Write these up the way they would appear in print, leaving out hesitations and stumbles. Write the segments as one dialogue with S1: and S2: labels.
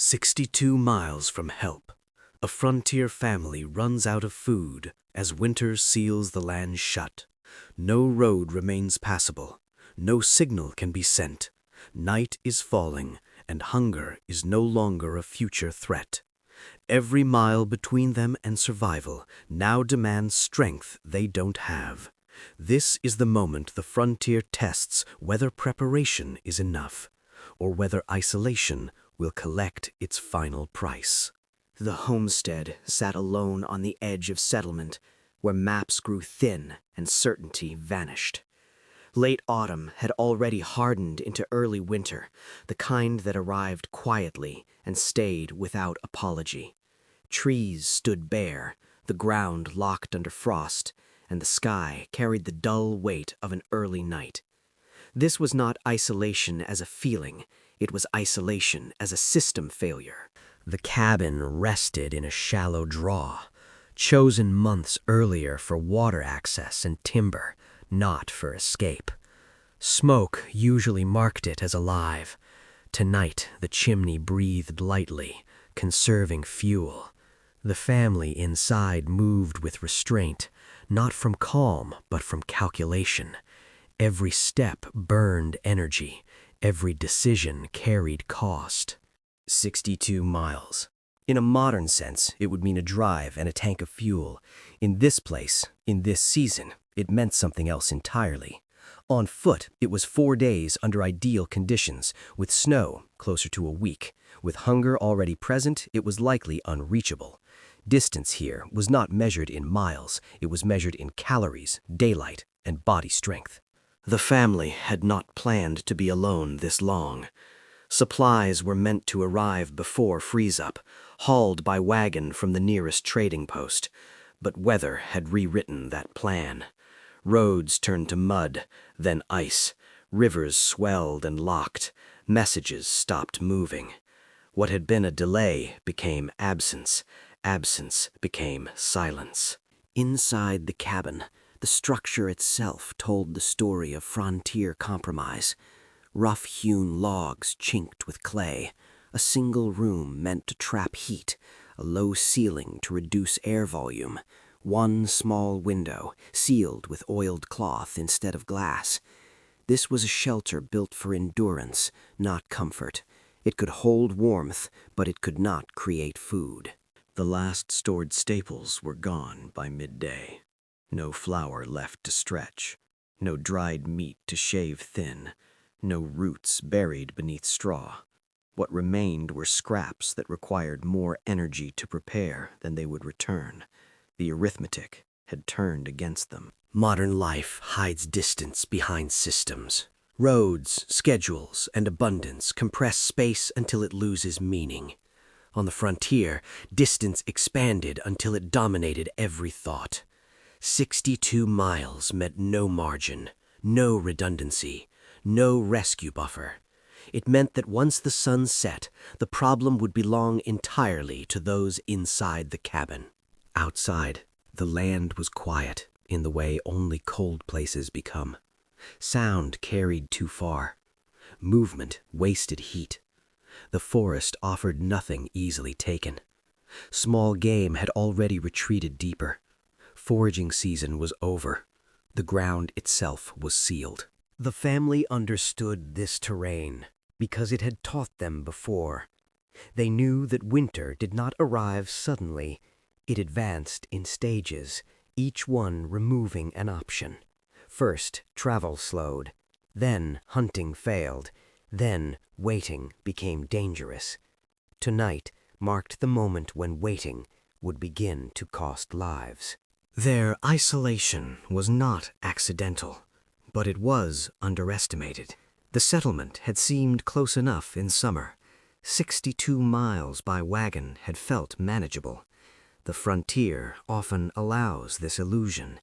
S1: 62 miles from help, a frontier family runs out of food as winter seals the land shut. No road remains passable, no signal can be sent. Night is falling, and hunger is no longer a future threat. Every mile between them and survival now demands strength they don't have. This is the moment the frontier tests whether preparation is enough, or whether isolation will collect its final price.
S2: The homestead sat alone on the edge of settlement, where maps grew thin and certainty vanished. Late autumn had already hardened into early winter, the kind that arrived quietly and stayed without apology. Trees stood bare, the ground locked under frost, and the sky carried the dull weight of an early night. This was not isolation as a feeling, it was isolation as a system failure.
S3: The cabin rested in a shallow draw, chosen months earlier for water access and timber, not for escape. Smoke usually marked it as alive. Tonight, the chimney breathed lightly, conserving fuel. The family inside moved with restraint, not from calm, but from calculation. Every step burned energy. Every decision carried cost.
S4: 62 miles. In a modern sense, it would mean a drive and a tank of fuel. In this place, in this season, it meant something else entirely. On foot, it was 4 days under ideal conditions, with snow closer to a week. With hunger already present, it was likely unreachable. Distance here was not measured in miles, it was measured in calories, daylight, and body strength.
S1: The family had not planned to be alone this long. Supplies were meant to arrive before freeze-up, hauled by wagon from the nearest trading post. But weather had rewritten that plan. Roads turned to mud, then ice. Rivers swelled and locked. Messages stopped moving. What had been a delay became absence. Absence became silence.
S2: Inside the cabin, the structure itself told the story of frontier compromise. Rough-hewn logs chinked with clay, a single room meant to trap heat, a low ceiling to reduce air volume, one small window, sealed with oiled cloth instead of glass. This was a shelter built for endurance, not comfort. It could hold warmth, but it could not create food.
S1: The last stored staples were gone by midday. No flour left to stretch, no dried meat to shave thin, no roots buried beneath straw. What remained were scraps that required more energy to prepare than they would return. The arithmetic had turned against them.
S3: Modern life hides distance behind systems. Roads, schedules, and abundance compress space until it loses meaning. On the frontier, distance expanded until it dominated every thought. 62 miles meant no margin, no redundancy, no rescue buffer. It meant that once the sun set, the problem would belong entirely to those inside the cabin. Outside, the land was quiet in the way only cold places become. Sound carried too far. Movement wasted heat. The forest offered nothing easily taken. Small game had already retreated deeper. Foraging season was over. The ground itself was sealed. The family understood this terrain because it had taught them before. They knew that winter did not arrive suddenly. It advanced in stages, each one removing an option. First, travel slowed. Then, hunting failed. Then, waiting became dangerous. Tonight marked the moment when waiting would begin to cost lives.
S1: Their isolation was not accidental, but it was underestimated. The settlement had seemed close enough in summer. 62 miles by wagon had felt manageable. The frontier often allows this illusion.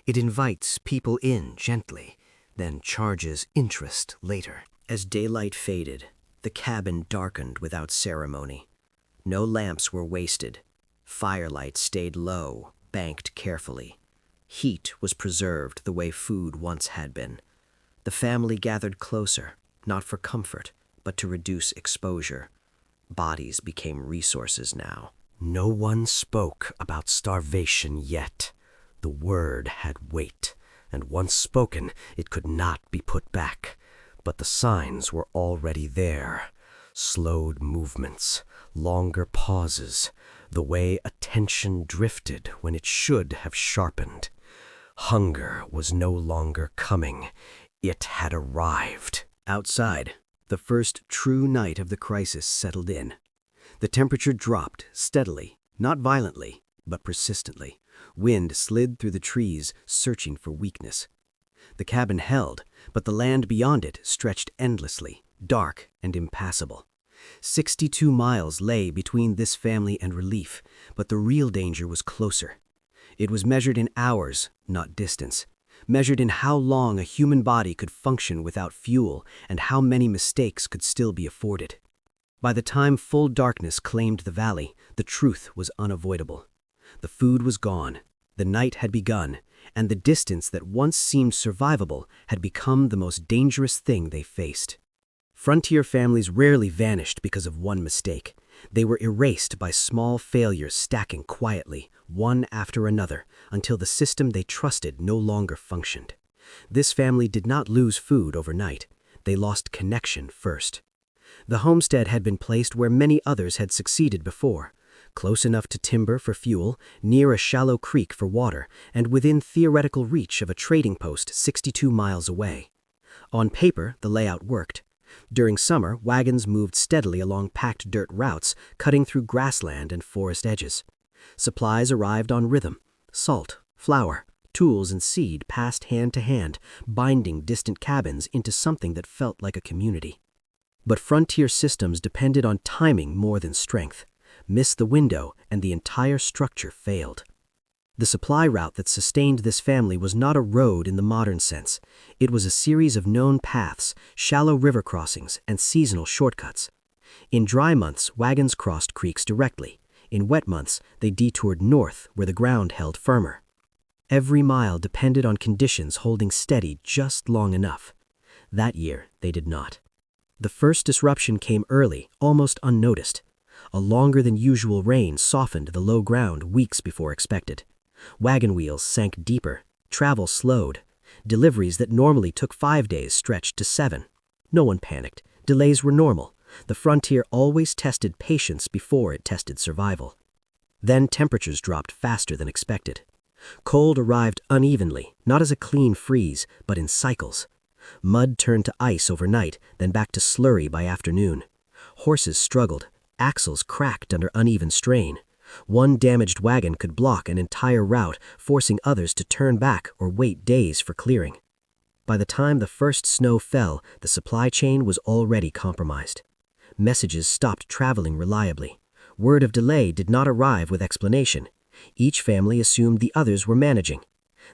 S1: It invites people in gently, then charges interest later.
S4: As daylight faded, the cabin darkened without ceremony. No lamps were wasted. Firelight stayed low, banked carefully. Heat was preserved the way food once had been. The family gathered closer, not for comfort, but to reduce exposure.
S2: Bodies became resources now.
S3: No one spoke about starvation yet. The word had weight, and once spoken, it could not be put back. But the signs were already there. Slowed movements, longer pauses, the way attention drifted when it should have sharpened. Hunger was no longer coming. It had arrived.
S2: Outside, the first true night of the crisis settled in. The temperature dropped steadily, not violently, but persistently. Wind slid through the trees, searching for weakness. The cabin held, but the land beyond it stretched endlessly, dark and impassable. 62 miles lay between this family and relief, but the real danger was closer. It was measured in hours, not distance. Measured in how long a human body could function without fuel and how many mistakes could still be afforded. By the time full darkness claimed the valley, the truth was unavoidable. The food was gone, the night had begun, and the distance that once seemed survivable had become the most dangerous thing they faced. Frontier families rarely vanished because of one mistake. They were erased by small failures stacking quietly, one after another, until the system they trusted no longer functioned. This family did not lose food overnight. They lost connection first. The homestead had been placed where many others had succeeded before, close enough to timber for fuel, near a shallow creek for water, and within theoretical reach of a trading post 62 miles away. On paper, the layout worked. During summer, wagons moved steadily along packed dirt routes, cutting through grassland and forest edges. Supplies arrived on rhythm. Salt, flour, tools, and seed passed hand to hand, binding distant cabins into something that felt like a community. But frontier systems depended on timing more than strength. Miss the window, and the entire structure failed. The supply route that sustained this family was not a road in the modern sense. It was a series of known paths, shallow river crossings, and seasonal shortcuts. In dry months, wagons crossed creeks directly. In wet months, they detoured north, where the ground held firmer. Every mile depended on conditions holding steady just long enough. That year, they did not. The first disruption came early, almost unnoticed. A longer than usual rain softened the low ground weeks before expected. Wagon wheels sank deeper, travel slowed. Deliveries that normally took 5 days stretched to 7. No one panicked. Delays were normal. The frontier always tested patience before it tested survival. Then temperatures dropped faster than expected. Cold arrived unevenly, not as a clean freeze, but in cycles. Mud turned to ice overnight, then back to slurry by afternoon. Horses struggled. Axles cracked under uneven strain. One damaged wagon could block an entire route, forcing others to turn back or wait days for clearing. By the time the first snow fell, the supply chain was already compromised. Messages stopped traveling reliably. Word of delay did not arrive with explanation. Each family assumed the others were managing.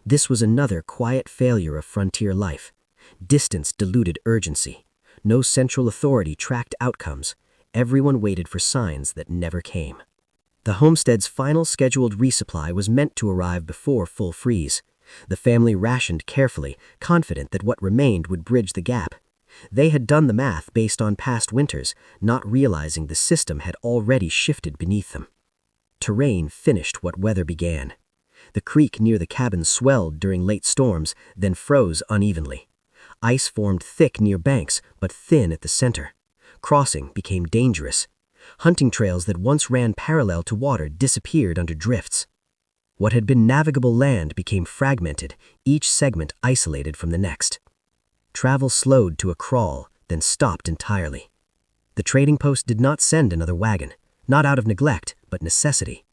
S2: This was another quiet failure of frontier life. Distance diluted urgency. No central authority tracked outcomes. Everyone waited for signs that never came. The homestead's final scheduled resupply was meant to arrive before full freeze. The family rationed carefully, confident that what remained would bridge the gap. They had done the math based on past winters, not realizing the system had already shifted beneath them. Terrain finished what weather began. The creek near the cabin swelled during late storms, then froze unevenly. Ice formed thick near banks, but thin at the center. Crossing became dangerous. Hunting trails that once ran parallel to water disappeared under drifts. What had been navigable land became fragmented, each segment isolated from the next. Travel slowed to a crawl, then stopped entirely. The trading post did not send another wagon, not out of neglect, but necessity.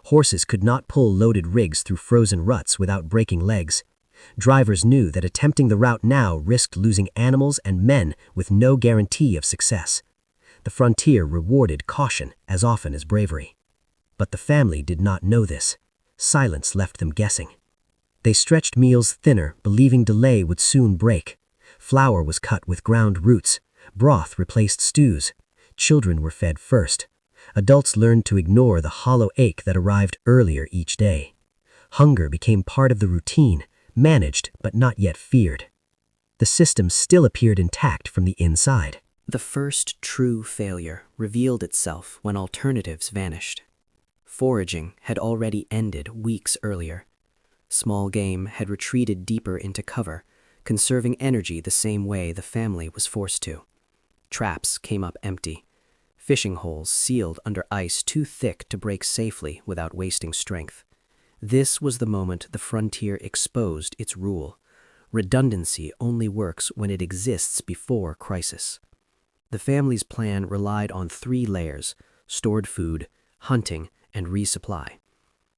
S2: Horses could not pull loaded rigs through frozen ruts without breaking legs. Drivers knew that attempting the route now risked losing animals and men with no guarantee of success. The frontier rewarded caution as often as bravery. But the family did not know this. Silence left them guessing. They stretched meals thinner, believing delay would soon break. Flour was cut with ground roots. Broth replaced stews. Children were fed first. Adults learned to ignore the hollow ache that arrived earlier each day. Hunger became part of the routine, managed but not yet feared. The system still appeared intact from the inside. The first true failure revealed itself when alternatives vanished. Foraging had already ended weeks earlier. Small game had retreated deeper into cover, conserving energy the same way the family was forced to. Traps came up empty, fishing holes sealed under ice too thick to break safely without wasting strength. This was the moment the frontier exposed its rule. Redundancy only works when it exists before crisis. The family's plan relied on 3 layers: stored food, hunting, and resupply.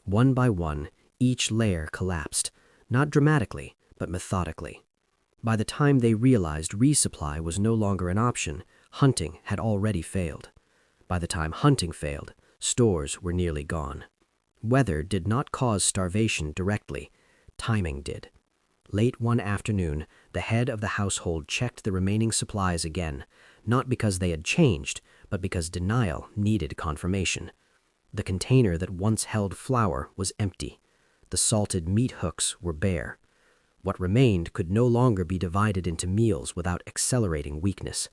S2: One by one, each layer collapsed, not dramatically, but methodically. By the time they realized resupply was no longer an option, hunting had already failed. By the time hunting failed, stores were nearly gone. Weather did not cause starvation directly, timing did. Late one afternoon, the head of the household checked the remaining supplies again, not because they had changed, but because denial needed confirmation. The container that once held flour was empty. The salted meat hooks were bare. What remained could no longer be divided into meals without accelerating weakness.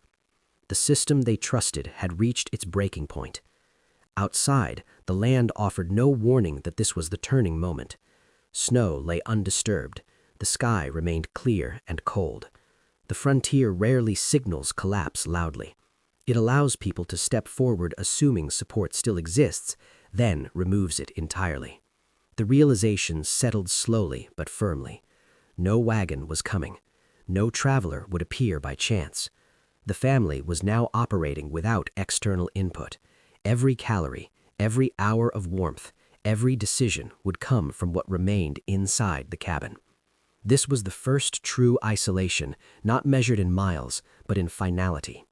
S2: The system they trusted had reached its breaking point. Outside, the land offered no warning that this was the turning moment. Snow lay undisturbed. The sky remained clear and cold. The frontier rarely signals collapse loudly. It allows people to step forward assuming support still exists, then removes it entirely. The realization settled slowly but firmly. No wagon was coming. No traveler would appear by chance. The family was now operating without external input. Every calorie, every hour of warmth, every decision would come from what remained inside the cabin. This was the first true isolation, not measured in miles, but in finality.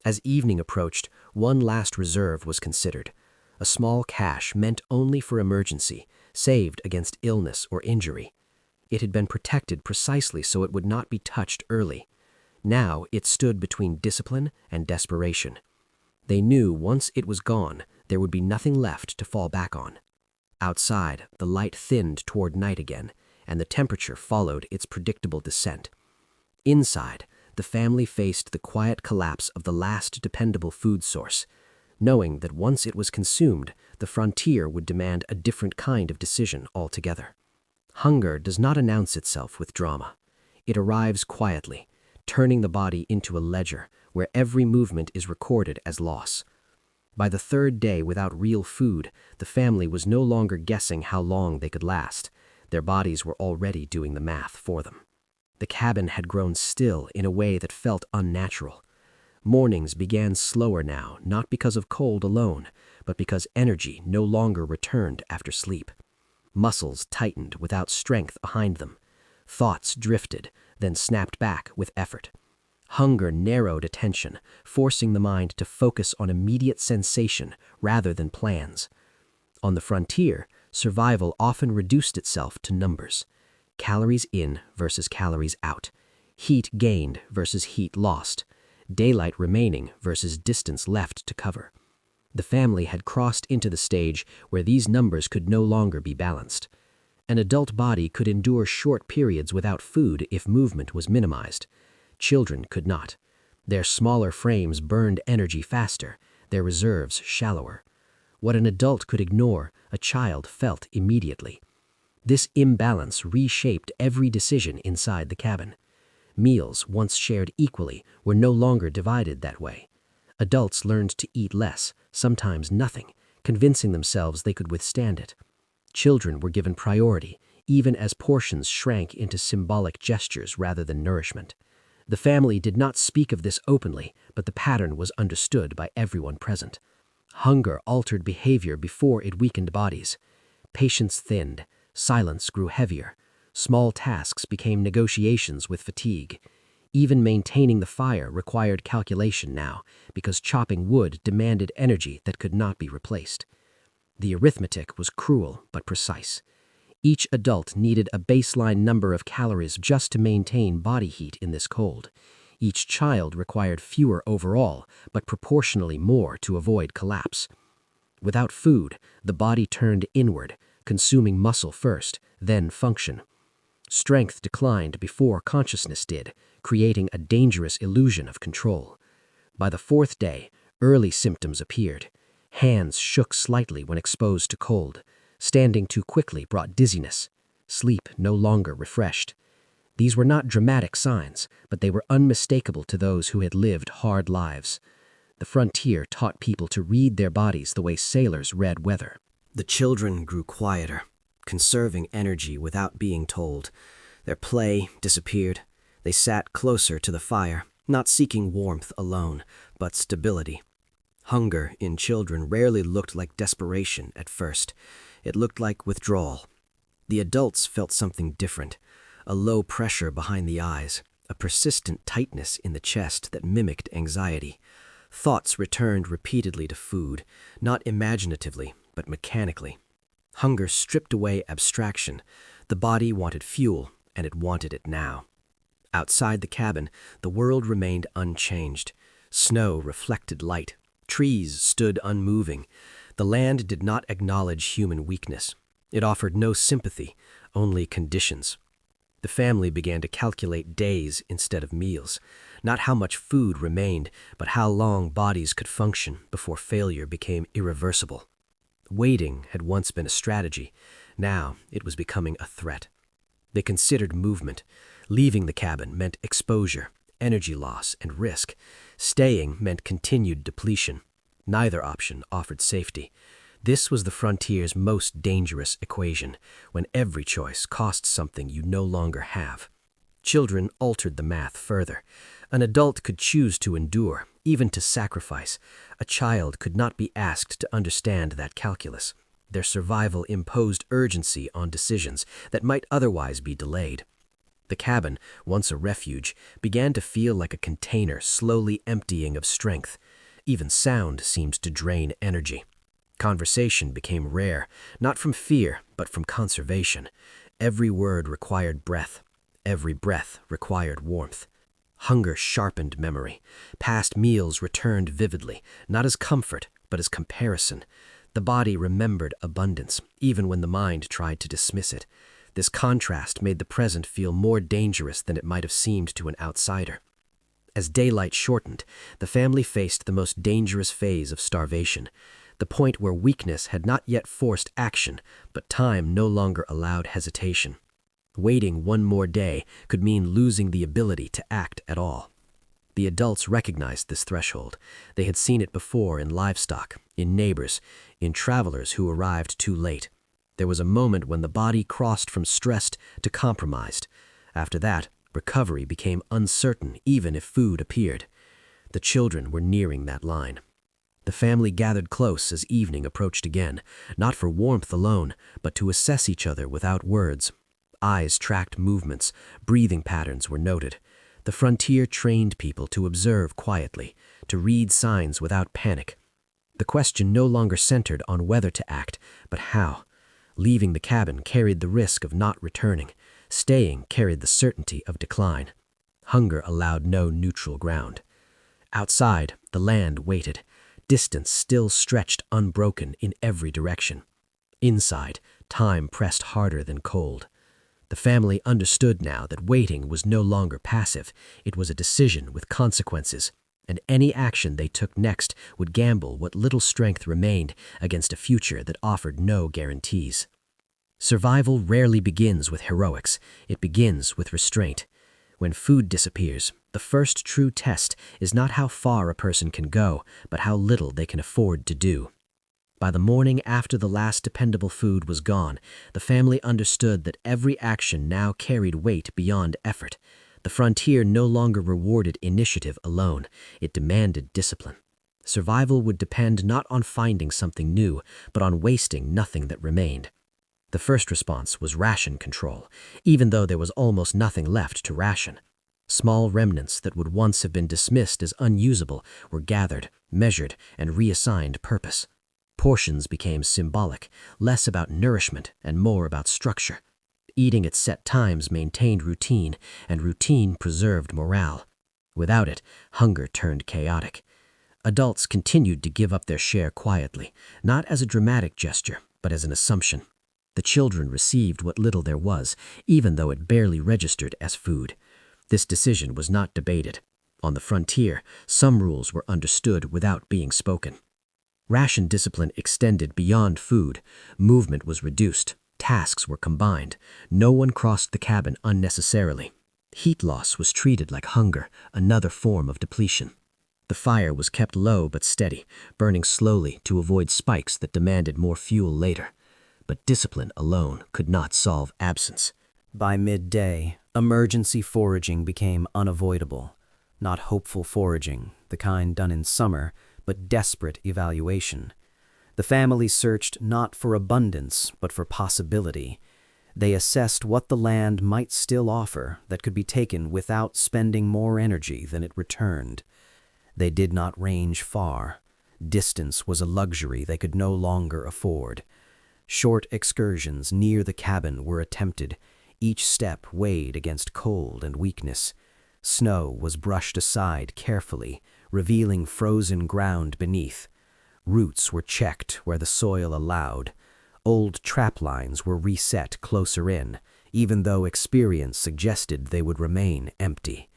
S2: As evening approached, one last reserve was considered. A small cache meant only for emergency, saved against illness or injury. It had been protected precisely so it would not be touched early. Now it stood between discipline and desperation. They knew once it was gone, there would be nothing left to fall back on. Outside, the light thinned toward night again, and the temperature followed its predictable descent. Inside, the family faced the quiet collapse of the last dependable food source, knowing that once it was consumed, the frontier would demand a different kind of decision altogether. Hunger does not announce itself with drama. It arrives quietly, turning the body into a ledger where every movement is recorded as loss. By the 3rd day without real food, the family was no longer guessing how long they could last. Their bodies were already doing the math for them. The cabin had grown still in a way that felt unnatural. Mornings began slower now, not because of cold alone, but because energy no longer returned after sleep. Muscles tightened without strength behind them. Thoughts drifted, then snapped back with effort. Hunger narrowed attention, forcing the mind to focus on immediate sensation rather than plans. On the frontier, survival often reduced itself to numbers. Calories in versus calories out. Heat gained versus heat lost. Daylight remaining versus distance left to cover. The family had crossed into the stage where these numbers could no longer be balanced. An adult body could endure short periods without food if movement was minimized. Children could not. Their smaller frames burned energy faster, their reserves shallower. What an adult could ignore, a child felt immediately. This imbalance reshaped every decision inside the cabin. Meals, once shared equally, were no longer divided that way. Adults learned to eat less, sometimes nothing, convincing themselves they could withstand it. Children were given priority, even as portions shrank into symbolic gestures rather than nourishment. The family did not speak of this openly, but the pattern was understood by everyone present. Hunger altered behavior before it weakened bodies. Patience thinned, silence grew heavier. Small tasks became negotiations with fatigue. Even maintaining the fire required calculation now, because chopping wood demanded energy that could not be replaced. The arithmetic was cruel but precise. Each adult needed a baseline number of calories just to maintain body heat in this cold. Each child required fewer overall, but proportionally more to avoid collapse. Without food, the body turned inward, consuming muscle first, then function. Strength declined before consciousness did, creating a dangerous illusion of control.
S4: By the fourth day, early symptoms appeared. Hands shook slightly when exposed to cold. Standing too quickly brought dizziness. Sleep no longer refreshed. These were not dramatic signs, but they were unmistakable to those who had lived hard lives. The frontier taught people to read their bodies the way sailors read weather.
S3: The children grew quieter, conserving energy without being told. Their play disappeared. They sat closer to the fire, not seeking warmth alone, but stability. Hunger in children rarely looked like desperation at first. It looked like withdrawal. The adults felt something different, a low pressure behind the eyes, a persistent tightness in the chest that mimicked anxiety. Thoughts returned repeatedly to food, not imaginatively, but mechanically. Hunger stripped away abstraction. The body wanted fuel, and it wanted it now. Outside the cabin, the world remained unchanged. Snow reflected light. Trees stood unmoving. The land did not acknowledge human weakness. It offered no sympathy, only conditions. The family began to calculate days instead of meals, not how much food remained, but how long bodies could function before failure became irreversible. Waiting had once been a strategy. Now it was becoming a threat. They considered movement. Leaving the cabin meant exposure, energy loss, and risk. Staying meant continued depletion. Neither option offered safety. This was the frontier's most dangerous equation, when every choice cost something you no longer have. Children altered the math further. An adult could choose to endure, even to sacrifice. A child could not be asked to understand that calculus. Their survival imposed urgency on decisions that might otherwise be delayed. The cabin, once a refuge, began to feel like a container slowly emptying of strength. Even sound seemed to drain energy. Conversation became rare, not from fear, but from conservation. Every word required breath. Every breath required warmth. Hunger sharpened memory. Past meals returned vividly, not as comfort, but as comparison. The body remembered abundance, even when the mind tried to dismiss it. This contrast made the present feel more dangerous than it might have seemed to an outsider. As daylight shortened, the family faced the most dangerous phase of starvation, the point where weakness had not yet forced action, but time no longer allowed hesitation. Waiting one more day could mean losing the ability to act at all. The adults recognized this threshold. They had seen it before in livestock, in neighbors, in travelers who arrived too late. There was a moment when the body crossed from stressed to compromised. After that, recovery became uncertain even if food appeared. The children were nearing that line. The family gathered close as evening approached again, not for warmth alone, but to assess each other without words. Eyes tracked movements, breathing patterns were noted. The frontier trained people to observe quietly, to read signs without panic. The question no longer centered on whether to act, but how. Leaving the cabin carried the risk of not returning. Staying carried the certainty of decline. Hunger allowed no neutral ground. Outside, the land waited. Distance still stretched unbroken in every direction. Inside, time pressed harder than cold. The family understood now that waiting was no longer passive. It was a decision with consequences, and any action they took next would gamble what little strength remained against a future that offered no guarantees. Survival rarely begins with heroics. It begins with restraint. When food disappears, the first true test is not how far a person can go, but how little they can afford to do. By the morning after the last dependable food was gone, the family understood that every action now carried weight beyond effort. The frontier no longer rewarded initiative alone. It demanded discipline. Survival would depend not on finding something new, but on wasting nothing that remained. The first response was ration control, even though there was almost nothing left to ration. Small remnants that would once have been dismissed as unusable were gathered, measured, and reassigned purpose. Portions became symbolic, less about nourishment and more about structure. Eating at set times maintained routine, and routine preserved morale. Without it, hunger turned chaotic. Adults continued to give up their share quietly, not as a dramatic gesture, but as an assumption. The children received what little there was, even though it barely registered as food. This decision was not debated.
S4: On the frontier, some rules were understood without being spoken. Ration discipline extended beyond food, movement was reduced, tasks were combined, no one crossed the cabin unnecessarily. Heat loss was treated like hunger, another form of depletion. The fire was kept low but steady, burning slowly to avoid spikes that demanded more fuel later. But discipline alone could not solve absence.
S2: By midday, emergency foraging became unavoidable. Not hopeful foraging, the kind done in summer, but desperate evaluation. The family searched not for abundance, but for possibility. They assessed what the land might still offer that could be taken without spending more energy than it returned. They did not range far. Distance was a luxury they could no longer afford. Short excursions near the cabin were attempted, each step weighed against cold and weakness. Snow was brushed aside carefully, revealing frozen ground beneath. Roots were checked where the soil allowed. Old trap lines were reset closer in, even though experience suggested they would remain empty.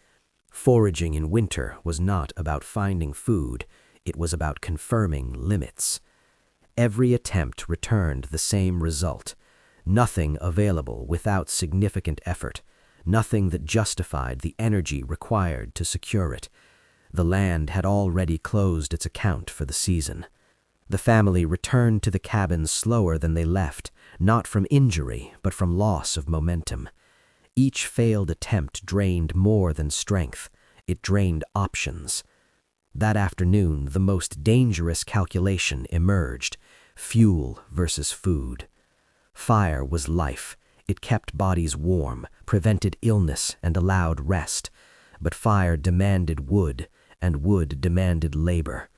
S2: Foraging in winter was not about finding food, it was about confirming limits. Every attempt returned the same result. Nothing available without significant effort, nothing that justified the energy required to secure it. The land had already closed its account for the season. The family returned to the cabin slower than they left, not from injury, but from loss of momentum. Each failed attempt drained more than strength. It drained options. That afternoon, the most dangerous calculation emerged: fuel versus food. Fire was life. It kept bodies warm, prevented illness, and allowed rest. But fire demanded wood, and wood demanded labor.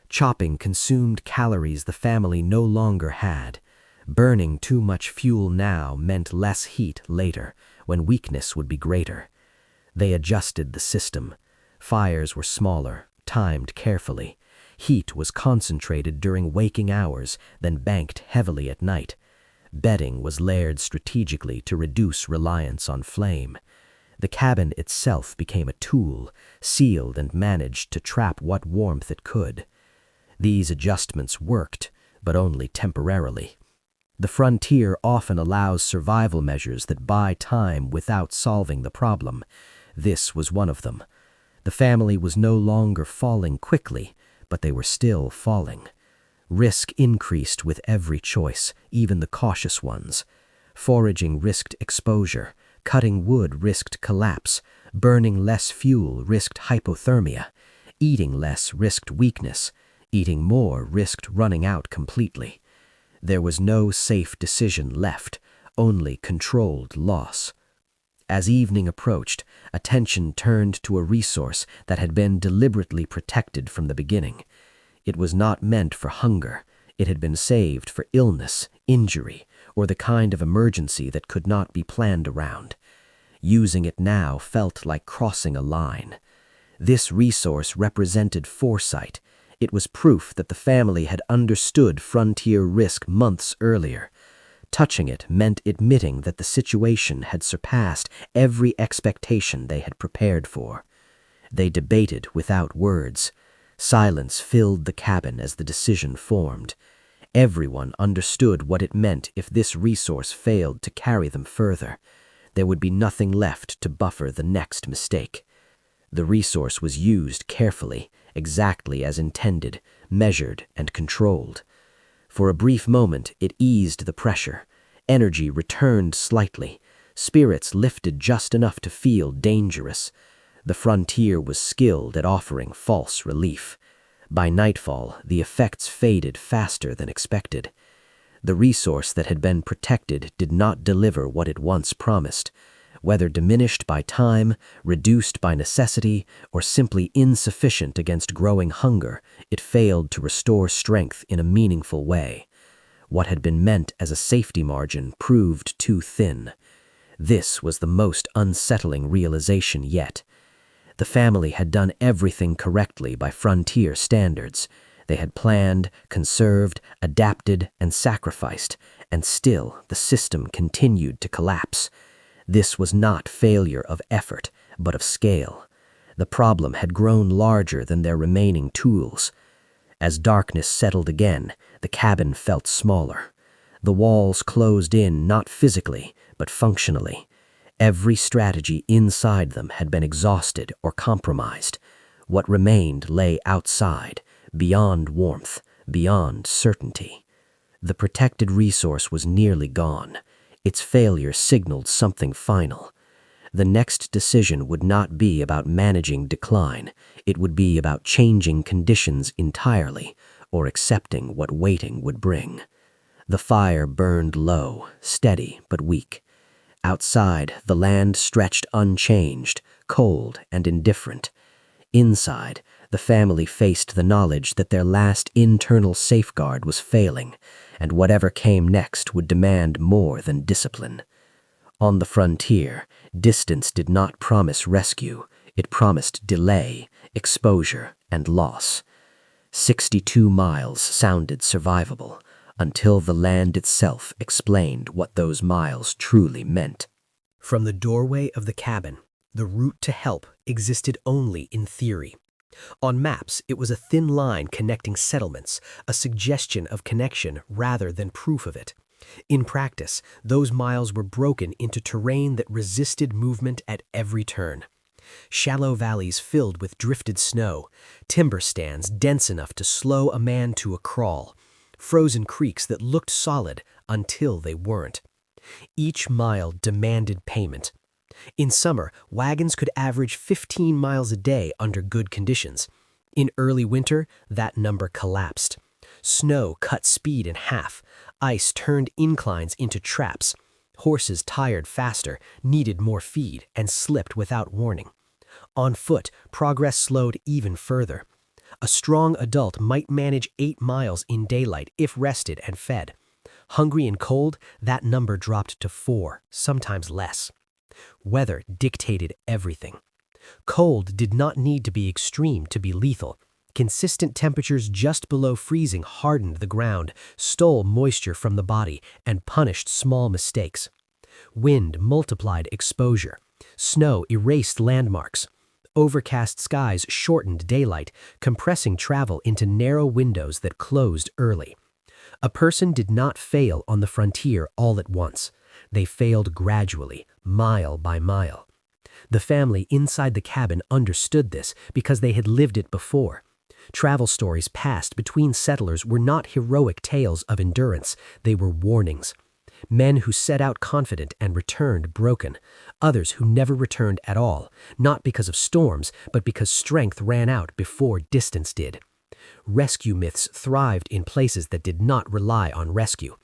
S2: Chopping consumed calories the family no longer had. Burning too much fuel now meant less heat later, when weakness would be greater. They adjusted the system. Fires were smaller, timed carefully. Heat was concentrated during waking hours, then banked heavily at night. Bedding was layered strategically to reduce reliance on flame. The cabin itself became a tool, sealed and managed to trap what warmth it could. These adjustments worked, but only temporarily. The frontier often allows survival measures that buy time without solving the problem. This was one of them. The family was no longer falling quickly, but they were still falling. Risk increased with every choice, even the cautious ones. Foraging risked exposure, cutting wood risked collapse, burning less fuel risked hypothermia, eating less risked weakness, eating more risked running out completely. There was no safe decision left, only controlled loss. As evening approached, attention turned to a resource that had been deliberately protected from the beginning. It was not meant for hunger. It had been saved for illness, injury, or the kind of emergency that could not be planned around. Using it now felt like crossing a line. This resource represented foresight. It was proof that the family had understood frontier risk months earlier. Touching it meant admitting that the situation had surpassed every expectation they had prepared for. They debated without words. Silence filled the cabin as the decision formed. Everyone understood what it meant if this resource failed to carry them further. There would be nothing left to buffer the next mistake. The resource was used carefully, exactly as intended, measured and controlled. For a brief moment, it eased the pressure. Energy returned slightly. Spirits lifted just enough to feel dangerous. The frontier was skilled at offering false relief. By nightfall, the effects faded faster than expected. The resource that had been protected did not deliver what it once promised. Whether diminished by time, reduced by necessity, or simply insufficient against growing hunger, it failed to restore strength in a meaningful way. What had been meant as a safety margin proved too thin. This was the most unsettling realization yet. The family had done everything correctly by frontier standards. They had planned, conserved, adapted, and sacrificed, and still the system continued to collapse. This was not failure of effort, but of scale.
S4: The problem had grown larger than their remaining tools. As darkness settled again, the cabin felt smaller. The walls closed in not physically, but functionally. Every strategy inside them had been exhausted or compromised. What remained lay outside, beyond warmth, beyond certainty. The protected resource was nearly gone. Its failure signaled something final. The next decision would not be about managing decline. It would be about changing conditions entirely, or accepting what waiting would bring. The fire burned low, steady but weak. Outside, the land stretched unchanged, cold and indifferent. Inside, the family faced the knowledge that their last internal safeguard was failing, and whatever came next would demand more than discipline. On the frontier, distance did not promise rescue. It promised delay, exposure, and loss. 62 miles sounded survivable, until the land itself explained what those miles truly meant.
S3: From the doorway of the cabin, the route to help existed only in theory. On maps, it was a thin line connecting settlements, a suggestion of connection rather than proof of it. In practice, those miles were broken into terrain that resisted movement at every turn. Shallow valleys filled with drifted snow, timber stands dense enough to slow a man to a crawl, frozen creeks that looked solid until they weren't. Each mile demanded payment. In summer, wagons could average 15 miles a day under good conditions. In early winter, that number collapsed. Snow cut speed in half. Ice turned inclines into traps. Horses tired faster, needed more feed, and slipped without warning. On foot, progress slowed even further. A strong adult might manage 8 miles in daylight if rested and fed. Hungry and cold, that number dropped to 4, sometimes less. Weather dictated everything. Cold did not need to be extreme to be lethal. Consistent temperatures just below freezing hardened the ground, stole moisture from the body, and punished small mistakes. Wind multiplied exposure. Snow erased landmarks. Overcast skies shortened daylight, compressing travel into narrow windows that closed early. A person did not fail on the frontier all at once. They failed gradually, mile by mile. The family inside the cabin understood this because they had lived it before. Travel stories passed between settlers were not heroic tales of endurance, they were warnings. Men who set out confident and returned broken. Others who never returned at all, not because of storms, but because strength ran out before distance did. Rescue myths thrived in places that did not rely on rescue.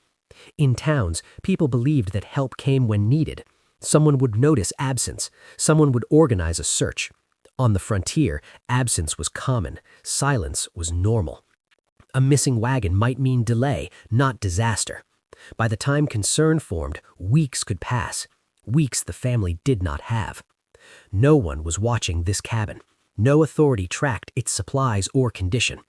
S3: In towns, people believed that help came when needed. Someone would notice absence. Someone would organize a search. On the frontier, absence was common. Silence was normal. A missing wagon might mean delay, not disaster. By the time concern formed, weeks could pass. Weeks the family did not have. No one was watching this cabin. No authority tracked its supplies or condition.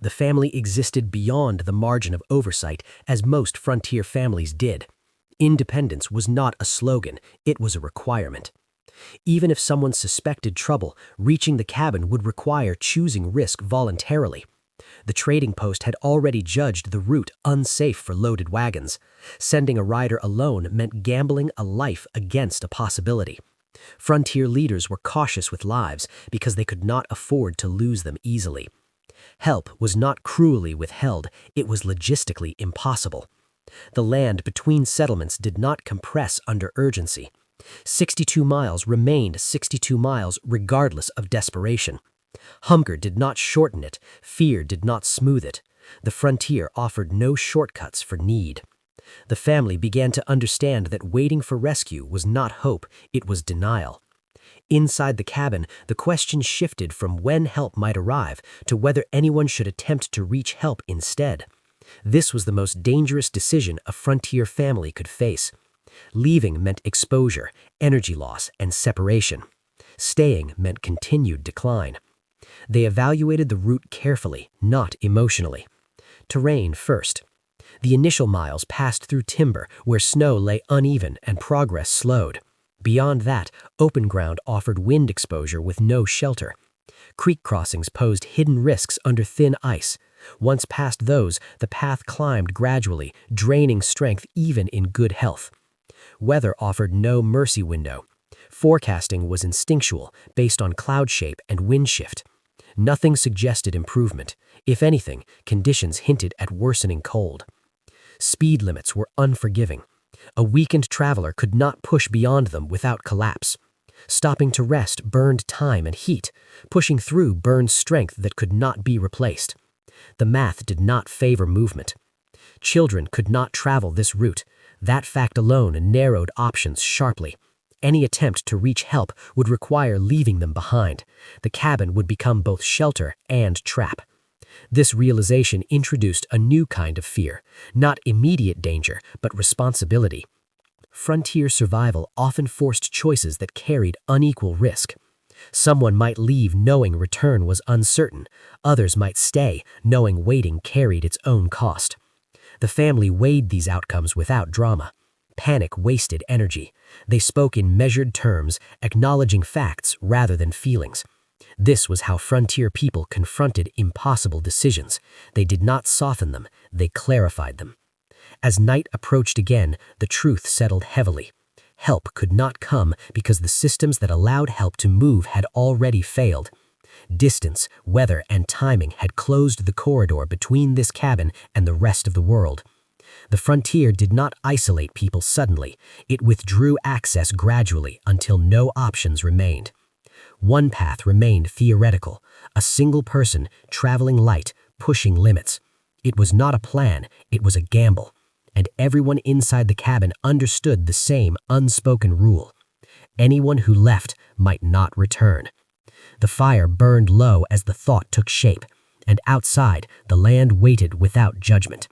S3: The family existed beyond the margin of oversight, as most frontier families did. Independence was not a slogan, it was a requirement. Even if someone suspected trouble, reaching the cabin would require choosing risk voluntarily. The trading post had already judged the route unsafe for loaded wagons. Sending a rider alone meant gambling a life against a possibility. Frontier leaders were cautious with lives because they could not afford to lose them easily. Help was not cruelly withheld, it was logistically impossible. The land between settlements did not compress under urgency. 62 miles remained 62 miles regardless of desperation. Hunger did not shorten it, fear did not smooth it. The frontier offered no shortcuts for need. The family began to understand that waiting for rescue was not hope, it was denial. Inside the cabin, the question shifted from when help might arrive to whether anyone should attempt to reach help instead. This was the most dangerous decision a frontier family could face. Leaving meant exposure, energy loss, and separation. Staying meant continued decline. They evaluated the route carefully, not emotionally. Terrain first. The initial miles passed through timber where snow lay uneven and progress slowed.
S4: Beyond that, open ground offered wind exposure with no shelter. Creek crossings posed hidden risks under thin ice. Once past those, the path climbed gradually, draining strength even in good health. Weather offered no mercy window. Forecasting was instinctual, based on cloud shape and wind shift. Nothing suggested improvement. If anything, conditions hinted at worsening cold. Speed limits were unforgiving. A weakened traveler could not push beyond them without collapse. Stopping to rest burned time and heat. Pushing through burned strength that could not be replaced. The math did not favor movement. Children could not travel this route. That fact alone narrowed options sharply. Any attempt to reach help would require leaving them behind. The cabin would become both shelter and trap. This realization introduced a new kind of fear, not immediate danger, but responsibility. Frontier survival often forced choices that carried unequal risk. Someone might leave knowing return was uncertain. Others might stay, knowing waiting carried its own cost. The family weighed these outcomes without drama. Panic wasted energy. They spoke in measured terms, acknowledging facts rather than feelings. This was how frontier people confronted impossible decisions. They did not soften them, they clarified them. As night approached again, the truth settled heavily. Help could not come because the systems that allowed help to move had already failed. Distance, weather, and timing had closed the corridor between this cabin and the rest of the world. The frontier did not isolate people suddenly. It withdrew access gradually until no options remained. One path remained theoretical, a single person traveling light, pushing limits. It was not a plan, it was a gamble. And everyone inside the cabin understood the same unspoken rule. Anyone who left might not return. The fire burned low as the thought took shape, and outside, the land waited without judgment.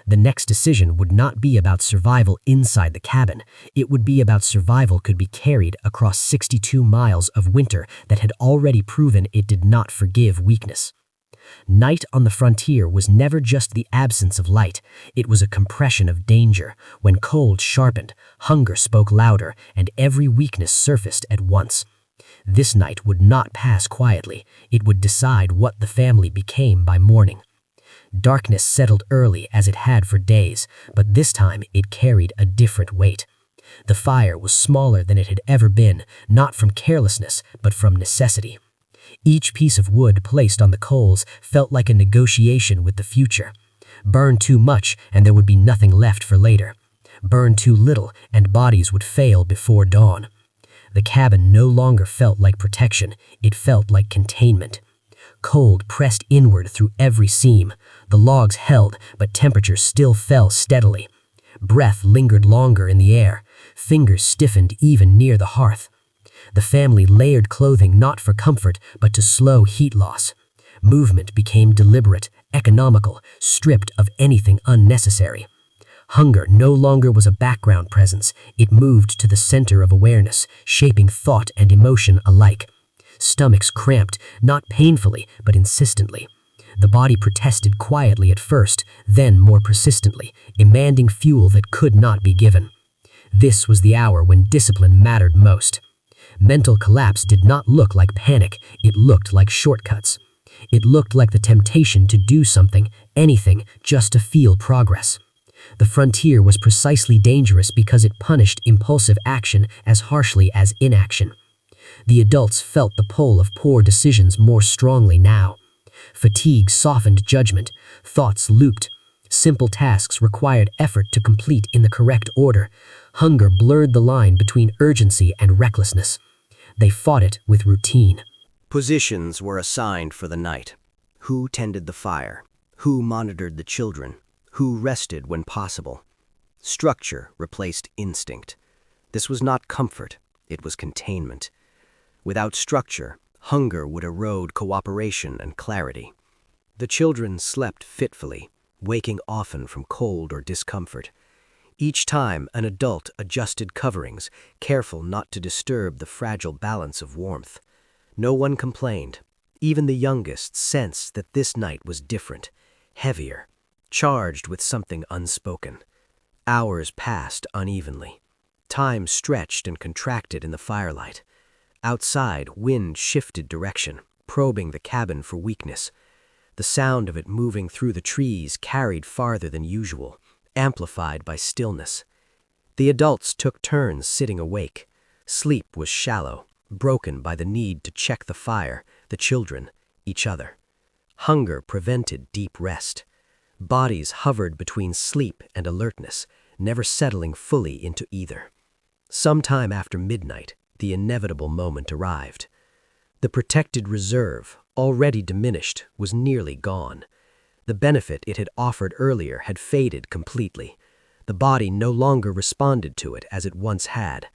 S4: The next decision would not be about survival inside the cabin. It would be about survival could be carried across 62 miles of winter that had already proven it did not forgive weakness. Night on the frontier was never just the absence of light. It was a compression of danger. When cold sharpened, hunger spoke louder, and every weakness surfaced at once. This night would not pass quietly. It would decide what the family became by morning. Darkness settled early as it had for days, but this time it carried a different weight. The fire was smaller than it had ever been, not from carelessness, but from necessity. Each piece of wood placed on the coals felt like a negotiation with the future. Burn too much and there would be nothing left for later. Burn too little and bodies would fail before dawn. The cabin no longer felt like protection, it felt like containment. Cold pressed inward through every seam. The logs held, but temperature still fell steadily. Breath lingered longer in the air. Fingers stiffened even near the hearth. The family layered clothing not for comfort, but to slow heat loss. Movement became deliberate, economical, stripped of anything unnecessary. Hunger no longer was a background presence. It moved to the center of awareness, shaping thought and emotion alike. Stomachs cramped, not painfully, but insistently. The body protested quietly at first, then more persistently, demanding fuel that could not be given. This was the hour when discipline mattered most. Mental collapse did not look like panic, it looked like shortcuts. It looked like the temptation to do something, anything, just to feel progress. The frontier was precisely dangerous because it punished impulsive action as harshly as inaction. The adults felt the pull of poor decisions more strongly now. Fatigue softened judgment, thoughts looped. Simple tasks required effort to complete in the correct order. Hunger blurred the line between urgency and recklessness. They fought it with routine.
S3: Positions were assigned for the night. Who tended the fire? Who monitored the children? Who rested when possible? Structure replaced instinct. This was not comfort, it was containment. Without structure, hunger would erode cooperation and clarity. The children slept fitfully, waking often from cold or discomfort. Each time, an adult adjusted coverings, careful not to disturb the fragile balance of warmth. No one complained. Even the youngest sensed that this night was different, heavier, charged with something unspoken. Hours passed unevenly.
S4: Time stretched and contracted in the firelight. Outside, wind shifted direction, probing the cabin for weakness. The sound of it moving through the trees carried farther than usual, amplified by stillness. The adults took turns sitting awake. Sleep was shallow, broken by the need to check the fire, the children, each other. Hunger prevented deep rest. Bodies hovered between sleep and alertness, never settling fully into either. Sometime after midnight, the inevitable moment arrived. The protected reserve, already diminished, was nearly gone. The benefit it had offered earlier had faded completely. The body no longer responded to it as it once had.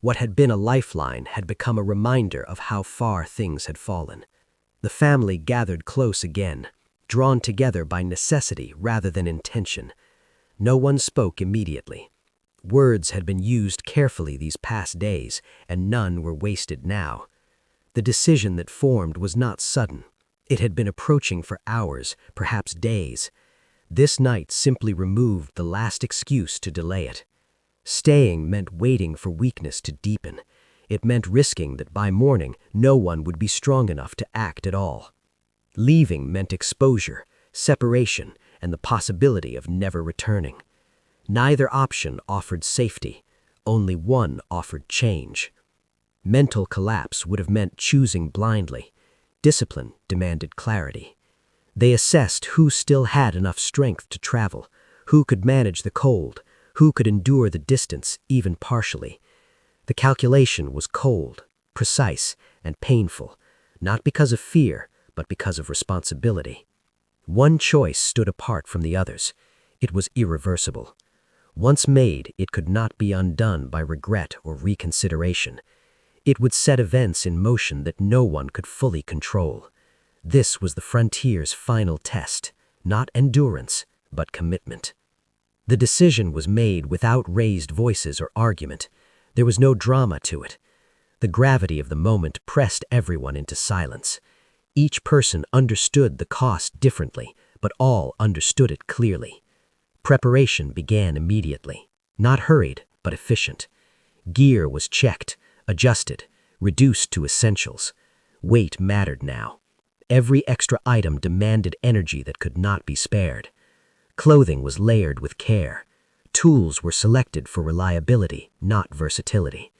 S4: What had been a lifeline had become a reminder of how far things had fallen. The family gathered close again, drawn together by necessity rather than intention. No one spoke immediately. Words had been used carefully these past days, and none were wasted now. The decision that formed was not sudden. It had been approaching for hours, perhaps days. This night simply removed the last excuse to delay it. Staying meant waiting for weakness to deepen. It meant risking that by morning no one would be strong enough to act at all. Leaving meant exposure, separation, and the possibility of never returning. Neither option offered safety. Only one offered change. Mental collapse would have meant choosing blindly. Discipline demanded clarity. They assessed who still had enough strength to travel, who could manage the cold, who could endure the distance even partially. The calculation was cold, precise, and painful, not because of fear, but because of responsibility. One choice stood apart from the others. It was irreversible. Once made, it could not be undone by regret or reconsideration. It would set events in motion that no one could fully control. This was the frontier's final test, not endurance, but commitment. The decision was made without raised voices or argument. There was no drama to it. The gravity of the moment pressed everyone into silence. Each person understood the cost differently, but all understood it clearly. Preparation began immediately, not hurried, but efficient. Gear was checked, adjusted, reduced to essentials. Weight mattered now. Every extra item demanded energy that could not be spared. Clothing was layered with care. Tools were selected for reliability, not versatility.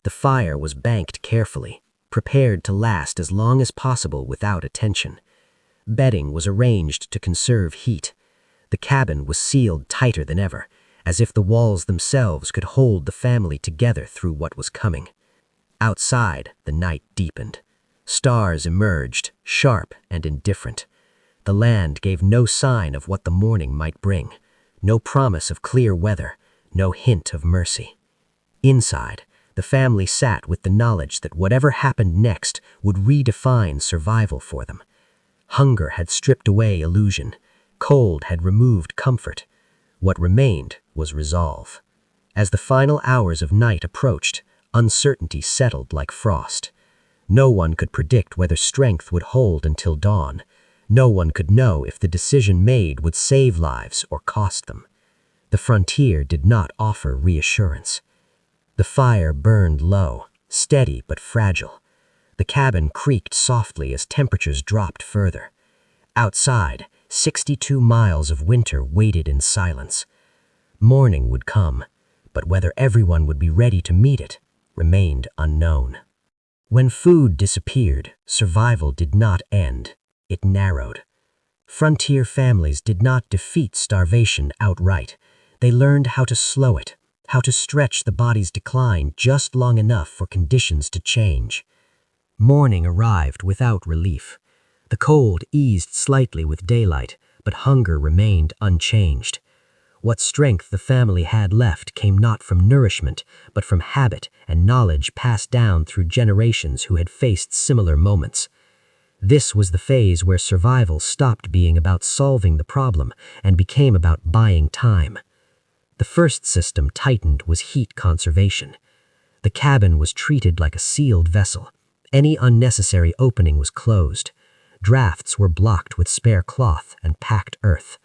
S4: The fire was banked carefully, prepared to last as long as possible without attention. Bedding was arranged to conserve heat. The cabin was sealed tighter than ever, as if the walls themselves could hold the family together through what was coming. Outside, the night deepened. Stars emerged, sharp and indifferent. The land gave no sign of what the morning might bring, no promise of clear weather, no hint of mercy. Inside, the family sat with the knowledge that whatever happened next would redefine survival for them. Hunger had stripped away illusion. Cold had removed comfort. What remained was resolve. As the final hours of night approached, uncertainty settled like frost. No one could predict whether strength would hold until dawn. No one could know if the decision made would save lives or cost them. The frontier did not offer reassurance. The fire burned low, steady but fragile. The cabin creaked softly as temperatures dropped further. Outside, 62 miles of winter waited in silence. Morning would come, but whether everyone would be ready to meet it remained unknown. When food disappeared, survival did not end. It narrowed. Frontier families did not defeat starvation outright. They learned how to slow it, how to stretch the body's decline just long enough for conditions to change. Morning arrived without relief. The cold eased slightly with daylight, but hunger remained unchanged. What strength the family had left came not from nourishment, but from habit and knowledge passed down through generations who had faced similar moments. This was the phase where survival stopped being about solving the problem and became about buying time. The first system tightened was heat conservation. The cabin was treated like a sealed vessel. Any unnecessary opening was closed. Drafts were blocked with spare cloth and packed earth.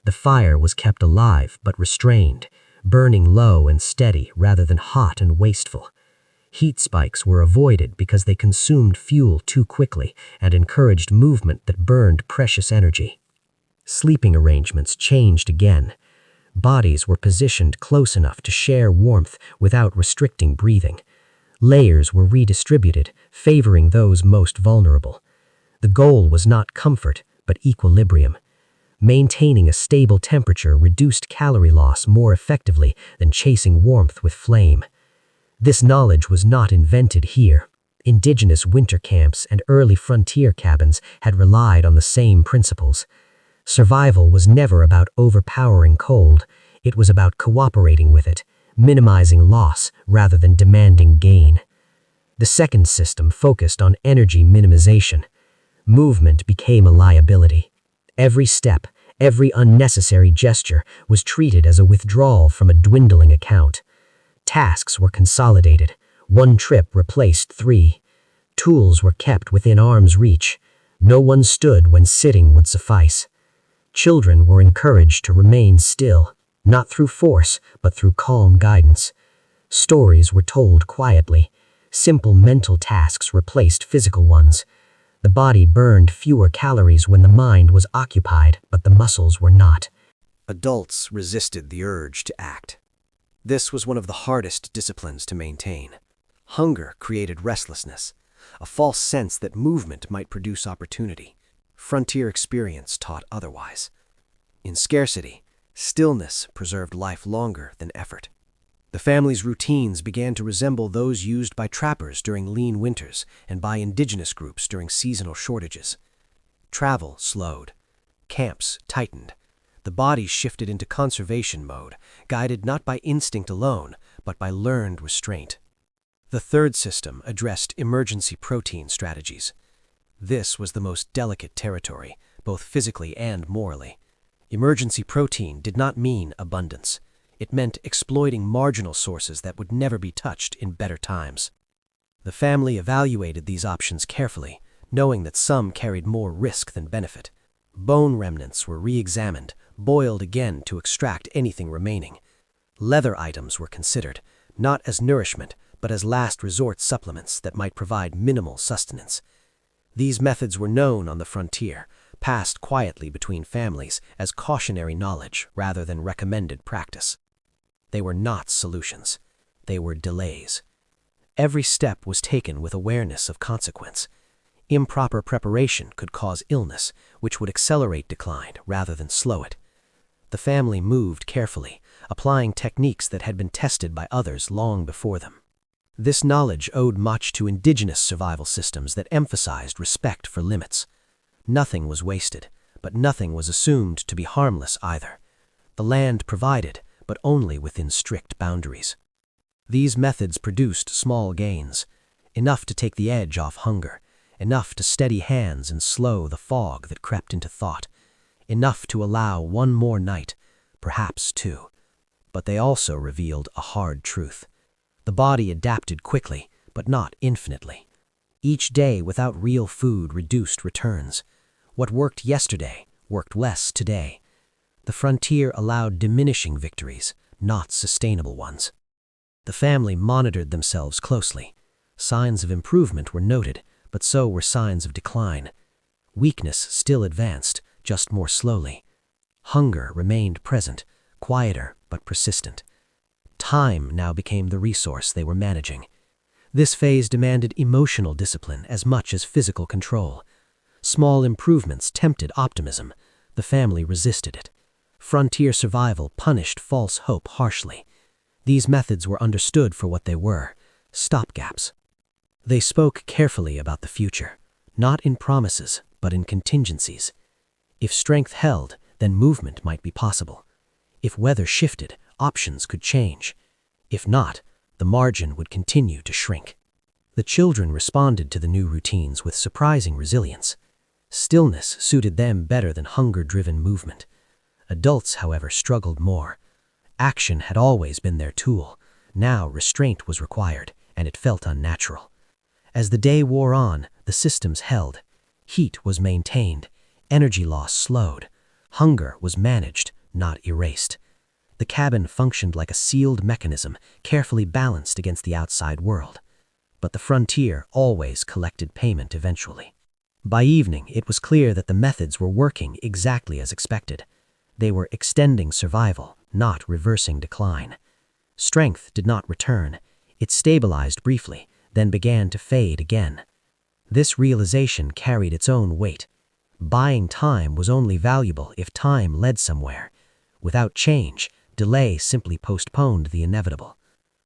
S4: The fire was kept alive but restrained, burning low and steady rather than hot and wasteful. Heat spikes were avoided because they consumed fuel too quickly and encouraged movement that burned precious energy. Sleeping arrangements changed again. Bodies were positioned close enough to share warmth without restricting breathing. Layers were redistributed, favoring those most vulnerable. The goal was not comfort, but equilibrium. Maintaining a stable temperature reduced calorie loss more effectively than chasing warmth with flame. This knowledge was not invented here. Indigenous winter camps and early frontier cabins had relied on the same principles. Survival was never about overpowering cold. It was about cooperating with it, minimizing loss rather than demanding gain. The second system focused on energy minimization. Movement became a liability. Every step, every unnecessary gesture was treated as a withdrawal from a dwindling account. Tasks were consolidated. One trip replaced 3. Tools were kept within arm's reach. No one stood when sitting would suffice. Children were encouraged to remain still, not through force, but through calm guidance. Stories were told quietly. Simple mental tasks replaced physical ones. The body burned fewer calories when the mind was occupied, but the muscles were not.
S3: Adults resisted the urge to act. This was one of the hardest disciplines to maintain. Hunger created restlessness, a false sense that movement might produce opportunity. Frontier experience taught otherwise. In scarcity, stillness preserved life longer than effort. The family's routines began to resemble those used by trappers during lean winters and by indigenous groups during seasonal shortages. Travel slowed. Camps tightened. The body shifted into conservation mode, guided not by instinct alone, but by learned restraint. The third system addressed emergency protein strategies. This was the most delicate territory, both physically and morally. Emergency protein did not mean abundance. It meant exploiting marginal sources that would never be touched in better times. The family evaluated these options carefully, knowing that some carried more risk than benefit. Bone remnants were re-examined, boiled again to extract anything remaining. Leather items were considered, not as nourishment, but as last resort supplements that might provide minimal sustenance. These methods were known on the frontier, passed quietly between families as cautionary knowledge rather than recommended practice. They were not solutions. They were delays. Every step was taken with awareness of consequence. Improper preparation could cause illness, which would accelerate decline rather than slow it. The family moved carefully, applying techniques that had been tested by others long before them. This knowledge owed much to indigenous survival systems that emphasized respect for limits. Nothing was wasted, but nothing was assumed to be harmless either. The land provided, but only within strict boundaries. These methods produced small gains, enough to take the edge off hunger, enough to steady hands and slow the fog that crept into thought, enough to allow one more night, perhaps 2. But they also revealed a hard truth. The body adapted quickly, but not infinitely. Each day without real food reduced returns. What worked yesterday worked less today. The frontier allowed diminishing victories, not sustainable ones. The family monitored themselves closely. Signs of improvement were noted, but so were signs of decline. Weakness still advanced, just more slowly. Hunger remained present, quieter but persistent. Time now became the resource they were managing. This phase demanded emotional discipline as much as physical control. Small improvements tempted optimism. The family resisted it. Frontier survival punished false hope harshly. These methods were understood for what they were, stopgaps. They spoke carefully about the future, not in promises, but in contingencies. If strength held, then movement might be possible. If weather shifted, options could change. If not, the margin would continue to shrink. The children responded to the new routines with surprising resilience. Stillness suited them better than hunger-driven movement. Adults, however, struggled more. Action had always been their tool. Now restraint was required, and it felt unnatural. As the day wore on, the systems held. Heat was maintained. Energy loss slowed. Hunger was managed, not erased.
S4: The cabin functioned like a sealed mechanism, carefully balanced against the outside world. But the frontier always collected payment eventually. By evening, it was clear that the methods were working exactly as expected. They were extending survival, not reversing decline. Strength did not return. It stabilized briefly, then began to fade again. This realization carried its own weight. Buying time was only valuable if time led somewhere. Without change, delay simply postponed the inevitable.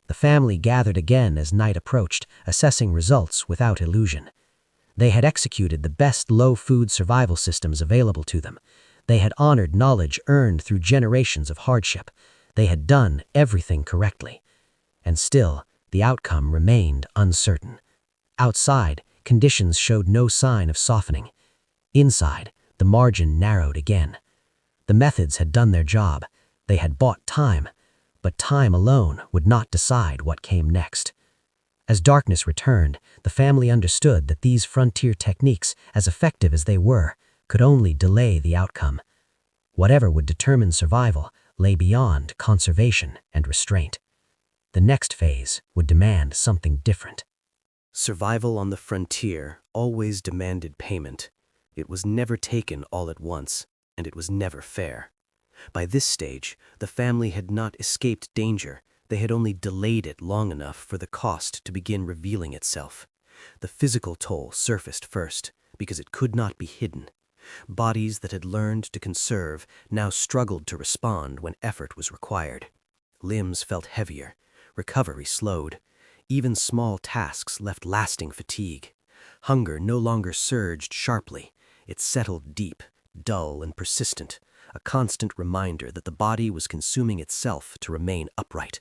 S4: The family gathered again as night approached, assessing results without illusion. They had executed the best low-food survival systems available to them. They had honored knowledge earned through generations of hardship. They had done everything correctly. And still, the outcome remained uncertain. Outside, conditions showed no sign of softening. Inside, the margin narrowed again. The methods had done their job. They had bought time. But time alone would not decide what came next. As darkness returned, the family understood that these frontier techniques, as effective as they were, could only delay the outcome. Whatever would determine survival lay beyond conservation and restraint. The next phase would demand something different.
S1: Survival on the frontier always demanded payment. It was never taken all at once, and it was never fair. By this stage, the family had not escaped danger. They had only delayed it long enough for the cost to begin revealing itself. The physical toll surfaced first, because it could not be hidden. Bodies that had learned to conserve now struggled to respond when effort was required. Limbs felt heavier. Recovery slowed. Even small tasks left lasting fatigue. Hunger no longer surged sharply. It settled deep, dull and persistent, a constant reminder that the body was consuming itself to remain upright.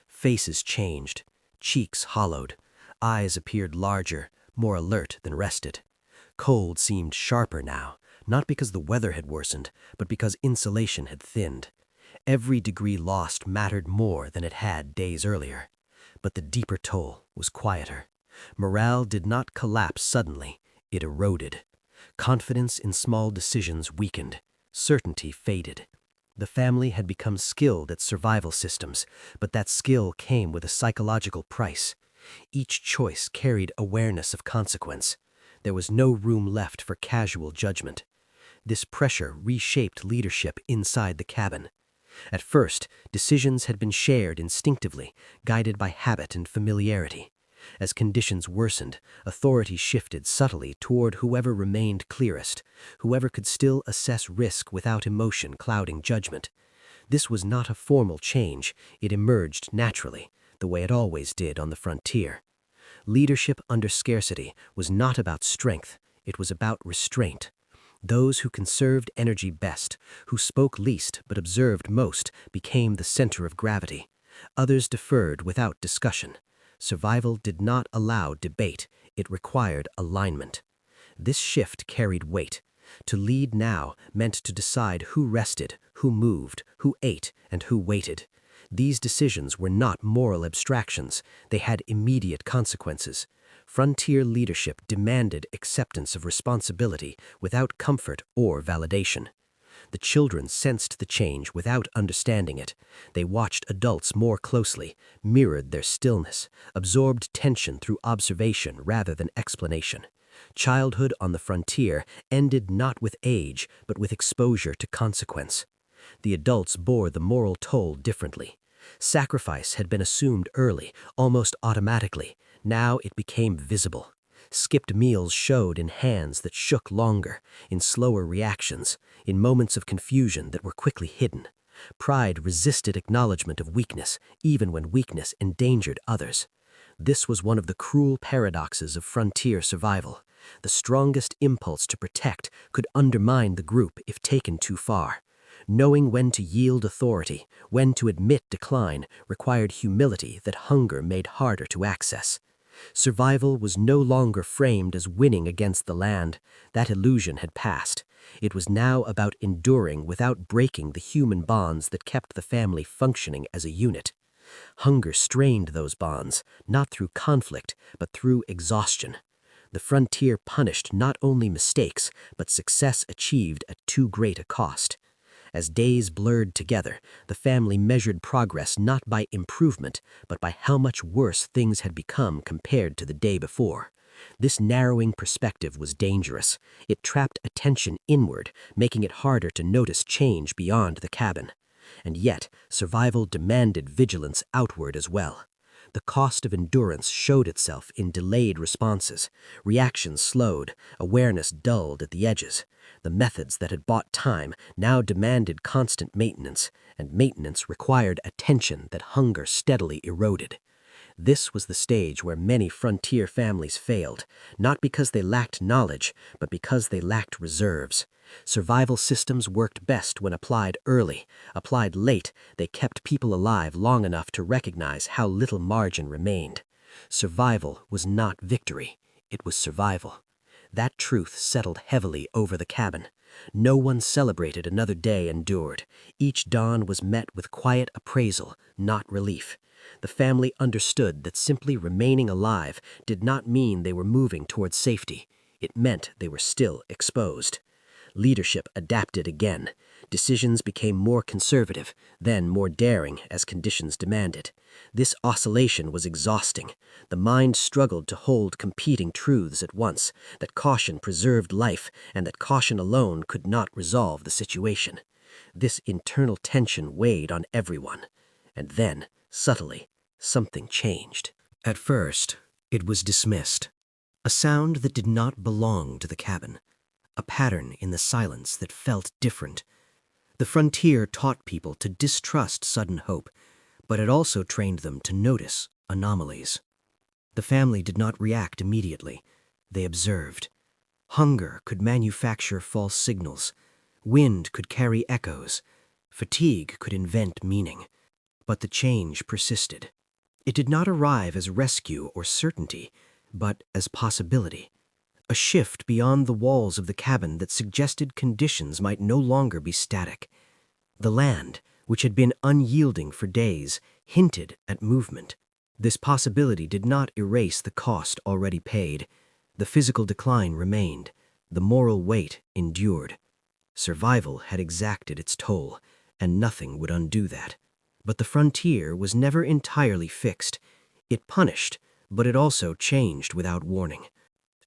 S1: Faces changed, cheeks hollowed, eyes appeared larger, more alert than rested. Cold seemed sharper now, not because the weather had worsened, but because insulation had thinned. Every degree lost mattered more than it had days earlier. But the deeper toll was quieter. Morale did not collapse suddenly, it eroded. Confidence in small decisions weakened. Certainty faded. The family had become skilled at survival systems, but that skill came with a psychological price. Each choice carried awareness of consequence. There was no room left for casual judgment. This pressure reshaped leadership inside the cabin. At first, decisions had been shared instinctively, guided by habit and familiarity. As conditions worsened, authority shifted subtly toward whoever remained clearest, whoever could still assess risk without emotion clouding judgment. This was not a formal change, it emerged naturally, the way it always did on the frontier. Leadership under scarcity was not about strength, it was about restraint. Those who conserved energy best, who spoke least but observed most, became the center of gravity. Others deferred without discussion. Survival did not allow debate, it required alignment. This shift carried weight. To lead now meant to decide who rested, who moved, who ate, and who waited. These decisions were not moral abstractions, they had immediate consequences. Frontier leadership demanded acceptance of responsibility without comfort or validation. The children sensed the change without understanding it. They watched adults more closely, mirrored their stillness, absorbed tension through observation rather than explanation. Childhood on the frontier ended not with age, but with exposure to consequence. The adults bore the moral toll differently. Sacrifice had been assumed early, almost automatically. Now it became visible. Skipped meals showed in hands that shook longer, in slower reactions, in moments of confusion that were quickly hidden. Pride resisted acknowledgement of weakness, even when weakness endangered others. This was one of the cruel paradoxes of frontier survival. The strongest impulse to protect could undermine the group if taken too far. Knowing when to yield authority, when to admit decline, required humility that hunger made harder to access. Survival was no longer framed as winning against the land. That illusion had passed. It was now about enduring without breaking the human bonds that kept the family functioning as a unit. Hunger strained those bonds, not through conflict, but through exhaustion. The frontier punished not only mistakes, but success achieved at too great a cost.
S4: As days blurred together, the family measured progress not by improvement, but by how much worse things had become compared to the day before. This narrowing perspective was dangerous. It trapped attention inward, making it harder to notice change beyond the cabin. And yet, survival demanded vigilance outward as well. The cost of endurance showed itself in delayed responses. Reactions slowed, awareness dulled at the edges. The methods that had bought time now demanded constant maintenance, and maintenance required attention that hunger steadily eroded. This was the stage where many frontier families failed, not because they lacked knowledge, but because they lacked reserves. Survival systems worked best when applied early. Applied late, they kept people alive long enough to recognize how little margin remained. Survival was not victory, it was survival. That truth settled heavily over the cabin. No one celebrated another day endured. Each dawn was met with quiet appraisal, not relief. The family understood that simply remaining alive did not mean they were moving towards safety. It meant they were still exposed. Leadership adapted again. Decisions became more conservative, then more daring as conditions demanded. This oscillation was exhausting. The mind struggled to hold competing truths at once, that caution preserved life and that caution alone could not resolve the situation. This internal tension weighed on everyone. And then, subtly, something changed.
S2: At first, it was dismissed. A sound that did not belong to the cabin. A pattern in the silence that felt different. The frontier taught people to distrust sudden hope, but it also trained them to notice anomalies. The family did not react immediately. They observed. Hunger could manufacture false signals. Wind could carry echoes. Fatigue could invent meaning. But the change persisted. It did not arrive as rescue or certainty, but as possibility. A shift beyond the walls of the cabin that suggested conditions might no longer be static. The land, which had been unyielding for days, hinted at movement. This possibility did not erase the cost already paid. The physical decline remained. The moral weight endured. Survival had exacted its toll, and nothing would undo that. But the frontier was never entirely fixed. It punished, but it also changed without warning.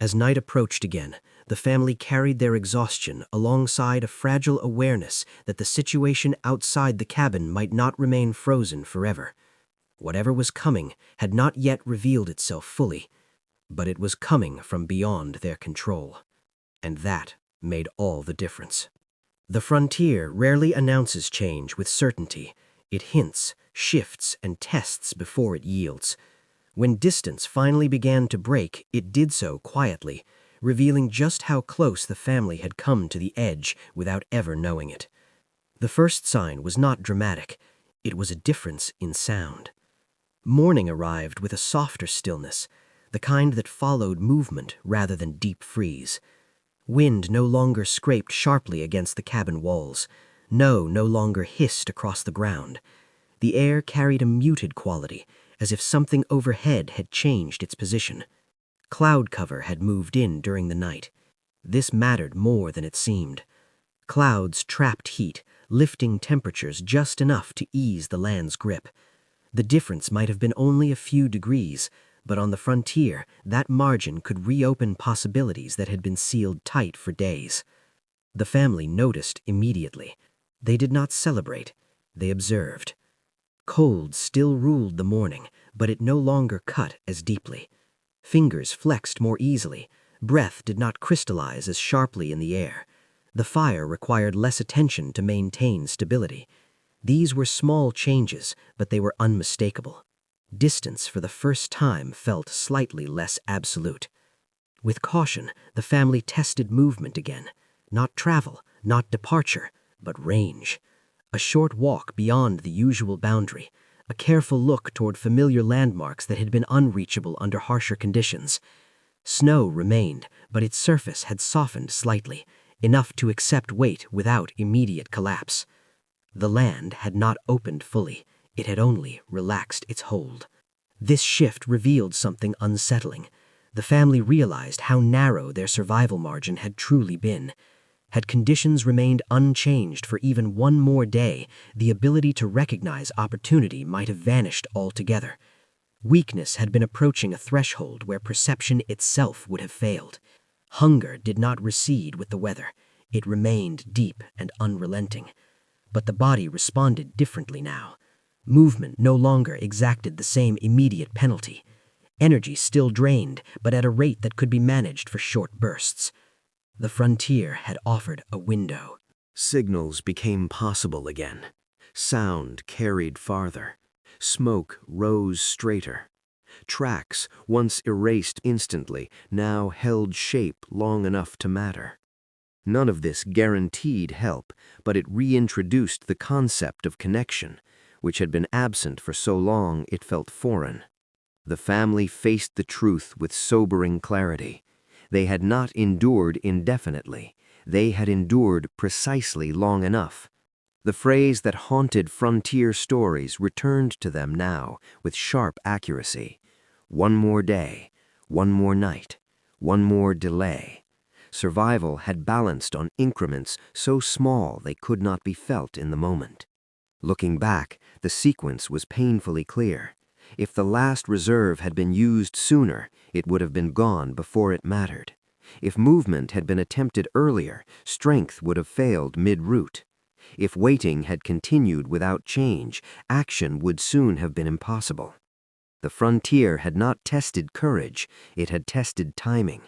S2: As night approached again, the family carried their exhaustion alongside a fragile awareness that the situation outside the cabin might not remain frozen forever. Whatever was coming had not yet revealed itself fully, but it was coming from beyond their control. And that made all the difference. The frontier rarely announces change with certainty. It hints, shifts, and tests before it yields. When distance finally began to break, it did so quietly, revealing just how close the family had come to the edge without ever knowing it. The first sign was not dramatic. It was a difference in sound. Morning arrived with a softer stillness, the kind that followed movement rather than deep freeze. Wind no longer scraped sharply against the cabin walls. No longer hissed across the ground. The air carried a muted quality, as if something overhead had changed its position. Cloud cover had moved in during the night. This mattered more than it seemed. Clouds trapped heat, lifting temperatures just enough to ease the land's grip. The difference might have been only a few degrees, but on the frontier, that margin could reopen possibilities that had been sealed tight for days. The family noticed immediately. They did not celebrate. They observed. Cold still ruled the morning, but it no longer cut as deeply. Fingers flexed more easily. Breath did not crystallize as sharply in the air. The fire required less attention to maintain stability. These were small changes, but they were unmistakable. Distance for the first time felt slightly less absolute. With caution, the family tested movement again. Not travel, not departure, but range. A short walk beyond the usual boundary, a careful look toward familiar landmarks that had been unreachable under harsher conditions. Snow remained, but its surface had softened slightly, enough to accept weight without immediate collapse. The land had not opened fully, it had only relaxed its hold. This shift revealed something unsettling. The family realized how narrow their survival margin had truly been.
S4: Had conditions remained unchanged for even one more day, the ability to recognize opportunity might have vanished altogether. Weakness had been approaching a threshold where perception itself would have failed. Hunger did not recede with the weather. It remained deep and unrelenting. But the body responded differently now. Movement no longer exacted the same immediate penalty. Energy still drained, but at a rate that could be managed for short bursts. The frontier had offered a window.
S1: Signals became possible again. Sound carried farther. Smoke rose straighter. Tracks, once erased instantly, now held shape long enough to matter. None of this guaranteed help, but it reintroduced the concept of connection, which had been absent for so long it felt foreign. The family faced the truth with sobering clarity. They had not endured indefinitely. They had endured precisely long enough. The phrase that haunted frontier stories returned to them now with sharp accuracy. One more day, one more night, one more delay. Survival had balanced on increments so small they could not be felt in the moment. Looking back, the sequence was painfully clear. If the last reserve had been used sooner, it would have been gone before it mattered. If movement had been attempted earlier, strength would have failed mid-route. If waiting had continued without change, action would soon have been impossible. The frontier had not tested courage, it had tested timing.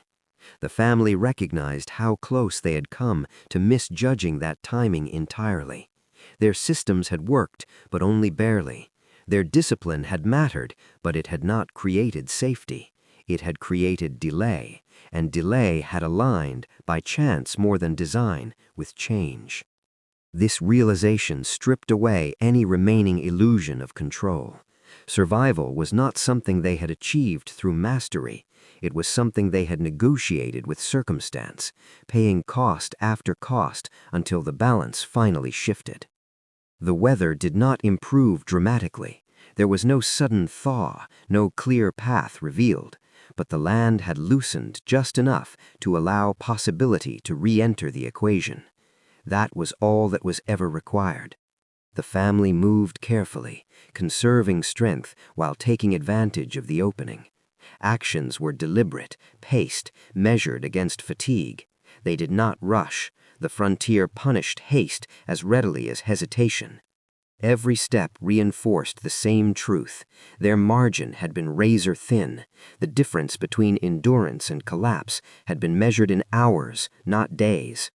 S1: The family recognized how close they had come to misjudging that timing entirely. Their systems had worked, but only barely. Their discipline had mattered, but it had not created safety. It had created delay, and delay had aligned, by chance more than design, with change. This realization stripped away any remaining illusion of control. Survival was not something they had achieved through mastery. It was something they had negotiated with circumstance, paying cost after cost until the balance finally shifted. The weather did not improve dramatically. There was no sudden thaw, no clear path revealed, but the land had loosened just enough to allow possibility to re-enter the equation. That was all that was ever required. The family moved carefully, conserving strength while taking advantage of the opening. Actions were deliberate, paced, measured against fatigue. They did not rush. The frontier punished haste as readily as hesitation. Every step reinforced the same truth. Their margin had been razor thin. The difference between endurance and collapse had been measured in hours, not days.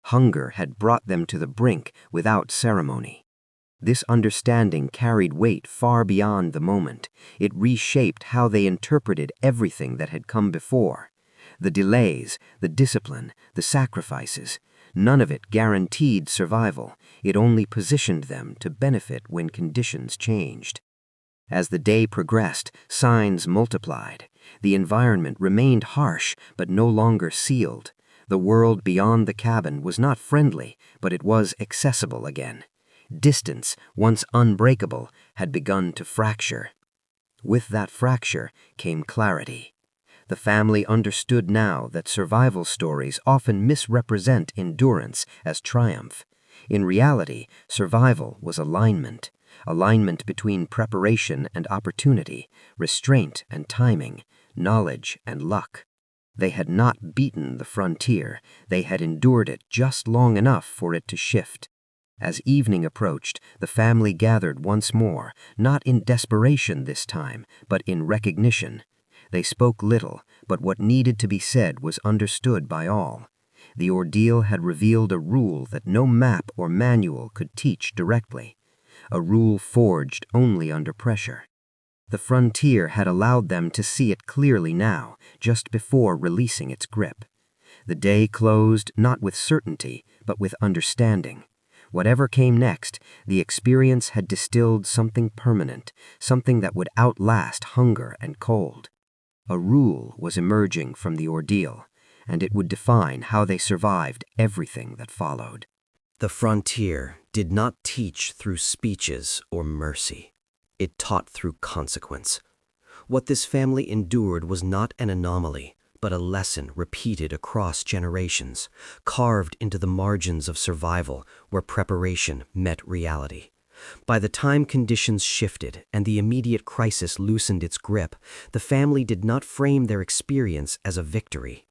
S1: Hunger had brought them to the brink without ceremony. This understanding carried weight far beyond the moment. It reshaped how they interpreted everything that had come before. The delays, the discipline, the sacrifices, none of it guaranteed survival. It only positioned them to benefit when conditions changed. As the day progressed, signs multiplied. The environment remained harsh, but no longer sealed. The world beyond the cabin was not friendly, but it was accessible again. Distance, once unbreakable, had begun to fracture. With that fracture came clarity. The family understood now that survival stories often misrepresent endurance as triumph. In reality, survival was alignment. Alignment between preparation and opportunity, restraint and timing, knowledge and luck. They had not beaten the frontier. They had endured it just long enough for it to shift. As evening approached, the family gathered once more, not in desperation this time, but in recognition. They spoke little, but what needed to be said was understood by all. The ordeal had revealed a rule that no map or manual could teach directly, a rule forged only under pressure. The frontier had allowed them to see it clearly now, just before releasing its grip. The day closed not with certainty, but with understanding. Whatever came next, the experience had distilled something permanent, something that would outlast hunger and cold. A rule was emerging from the ordeal, and it would define how they survived everything that followed.
S4: The frontier did not teach through speeches or mercy. It taught through consequence. What this family endured was not an anomaly, but a lesson repeated across generations, carved into the margins of survival where preparation met reality. By the time conditions shifted and the immediate crisis loosened its grip, the family did not frame their experience as a victory.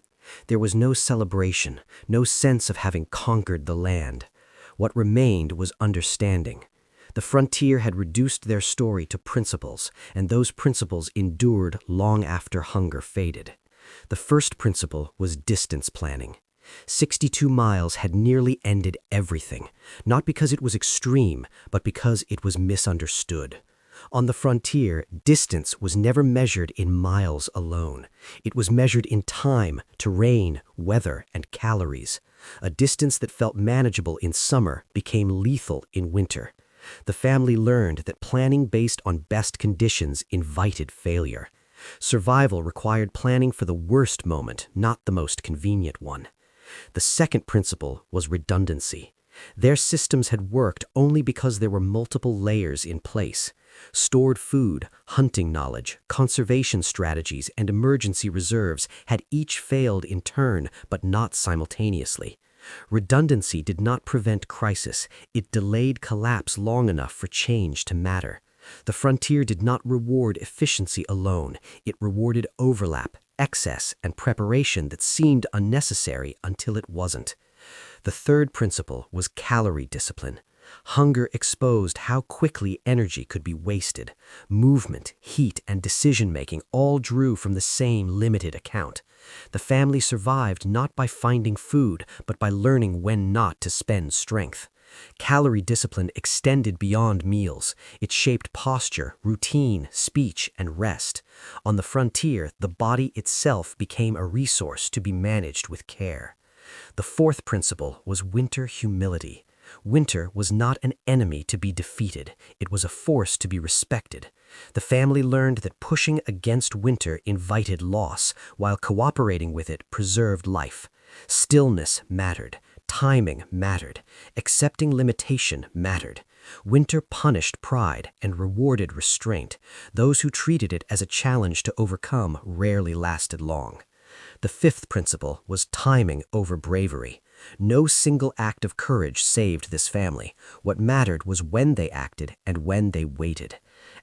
S4: There was no celebration, no sense of having conquered the land. What remained was understanding. The frontier had reduced their story to principles, and those principles endured long after hunger faded. The first principle was distance planning. 62 miles had nearly ended everything, not because it was extreme, but because it was misunderstood. On the frontier, distance was never measured in miles alone. It was measured in time, terrain, weather, and calories. A distance that felt manageable in summer became lethal in winter. The family learned that planning based on best conditions invited failure. Survival required planning for the worst moment, not the most convenient one. The second principle was redundancy. Their systems had worked only because there were multiple layers in place. Stored food, hunting knowledge, conservation strategies, and emergency reserves had each failed in turn, but not simultaneously. Redundancy did not prevent crisis, it delayed collapse long enough for change to matter. The frontier did not reward efficiency alone, it rewarded overlap, excess, and preparation that seemed unnecessary until it wasn't. The third principle was calorie discipline. Hunger exposed how quickly energy could be wasted. Movement, heat, and decision-making all drew from the same limited account. The family survived not by finding food, but by learning when not to spend strength. Calorie discipline extended beyond meals. It shaped posture, routine, speech, and rest. On the frontier, the body itself became a resource to be managed with care. The fourth principle was winter humility. Winter was not an enemy to be defeated, it was a force to be respected. The family learned that pushing against winter invited loss, while cooperating with it preserved life. Stillness mattered, timing mattered, accepting limitation mattered. Winter punished pride and rewarded restraint. Those who treated it as a challenge to overcome rarely lasted long. The fifth principle was timing over bravery. No single act of courage saved this family. What mattered was when they acted and when they waited.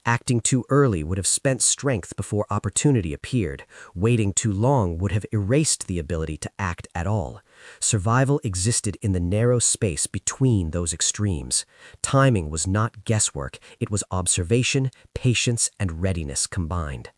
S4: Acting too early would have spent strength before opportunity appeared. Waiting too long would have erased the ability to act at all. Survival existed in the narrow space between those extremes. Timing was not guesswork, it was observation, patience, and readiness combined.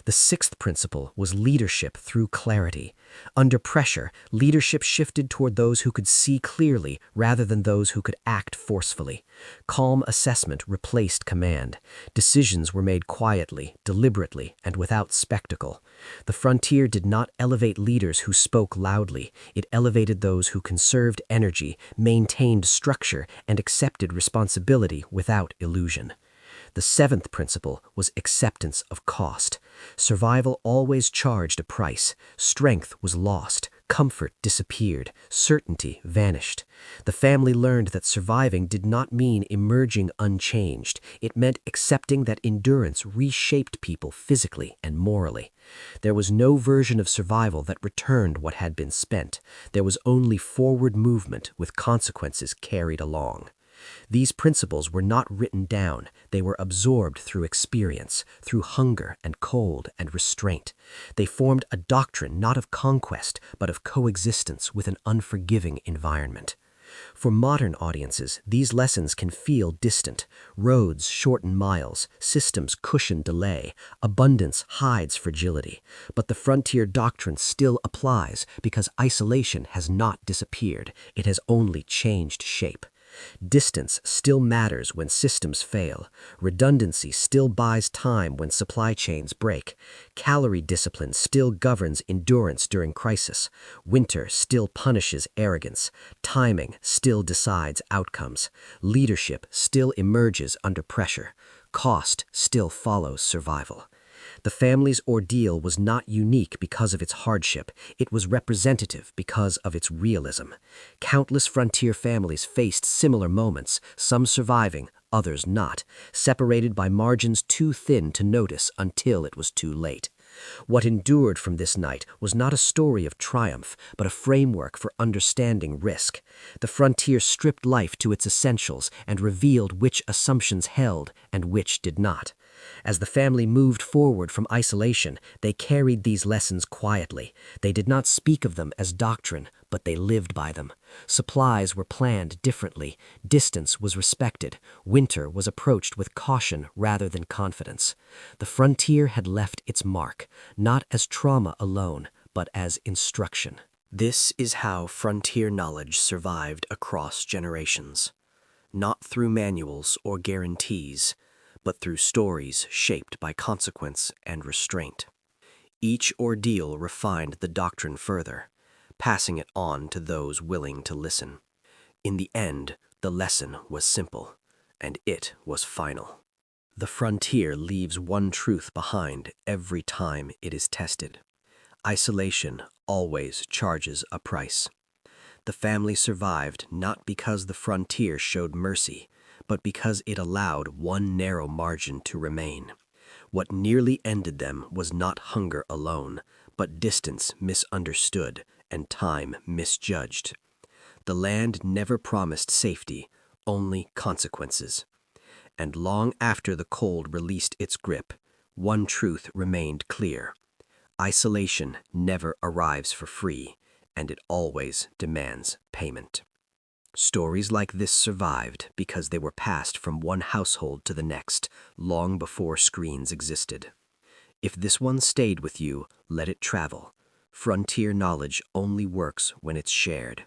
S4: The sixth principle was leadership through clarity. Under pressure, leadership shifted toward those who could see clearly rather than those who could act forcefully. Calm assessment replaced command. Decisions were made quietly, deliberately, and without spectacle. The frontier did not elevate leaders who spoke loudly. It elevated those who conserved energy, maintained structure, and accepted responsibility without illusion. The seventh principle was acceptance of cost. Survival always charged a price. Strength was lost, comfort disappeared, certainty vanished. The family learned that surviving did not mean emerging unchanged. It meant accepting that endurance reshaped people physically and morally. There was no version of survival that returned what had been spent. There was only forward movement with consequences carried along. These principles were not written down, they were absorbed through experience, through hunger and cold and restraint. They formed a doctrine not of conquest, but of coexistence with an unforgiving environment. For modern audiences, these lessons can feel distant. Roads shorten miles, systems cushion delay, abundance hides fragility. But the frontier doctrine still applies because isolation has not disappeared, it has only changed shape. Distance still matters when systems fail. Redundancy still buys time when supply chains break. Calorie discipline still governs endurance during crisis. Winter still punishes arrogance. Timing still decides outcomes. Leadership still emerges under pressure. Cost still follows survival. The family's ordeal was not unique because of its hardship, it was representative because of its realism. Countless frontier families faced similar moments, some surviving, others not, separated by margins too thin to notice until it was too late. What endured from this night was not a story of triumph, but a framework for understanding risk. The frontier stripped life to its essentials and revealed which assumptions held and which did not. As the family moved forward from isolation, they carried these lessons quietly. They did not speak of them as doctrine, but they lived by them. Supplies were planned differently. Distance was respected. Winter was approached with caution rather than confidence. The frontier had left its mark, not as trauma alone, but as instruction.
S2: This is how frontier knowledge survived across generations. Not through manuals or guarantees, but through stories shaped by consequence and restraint. Each ordeal refined the doctrine further, passing it on to those willing to listen. In the end, the lesson was simple, and it was final. The frontier leaves one truth behind every time it is tested. Isolation always charges a price. The family survived not because the frontier showed mercy, but because it allowed one narrow margin to remain. What nearly ended them was not hunger alone, but distance misunderstood and time misjudged. The land never promised safety, only consequences. And long after the cold released its grip, one truth remained clear. Isolation never arrives for free, and it always demands payment. Stories like this survived because they were passed from one household to the next, long before screens existed. If this one stayed with you, let it travel. Frontier knowledge only works when it's shared.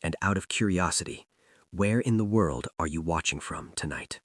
S2: And out of curiosity, where in the world are you watching from tonight?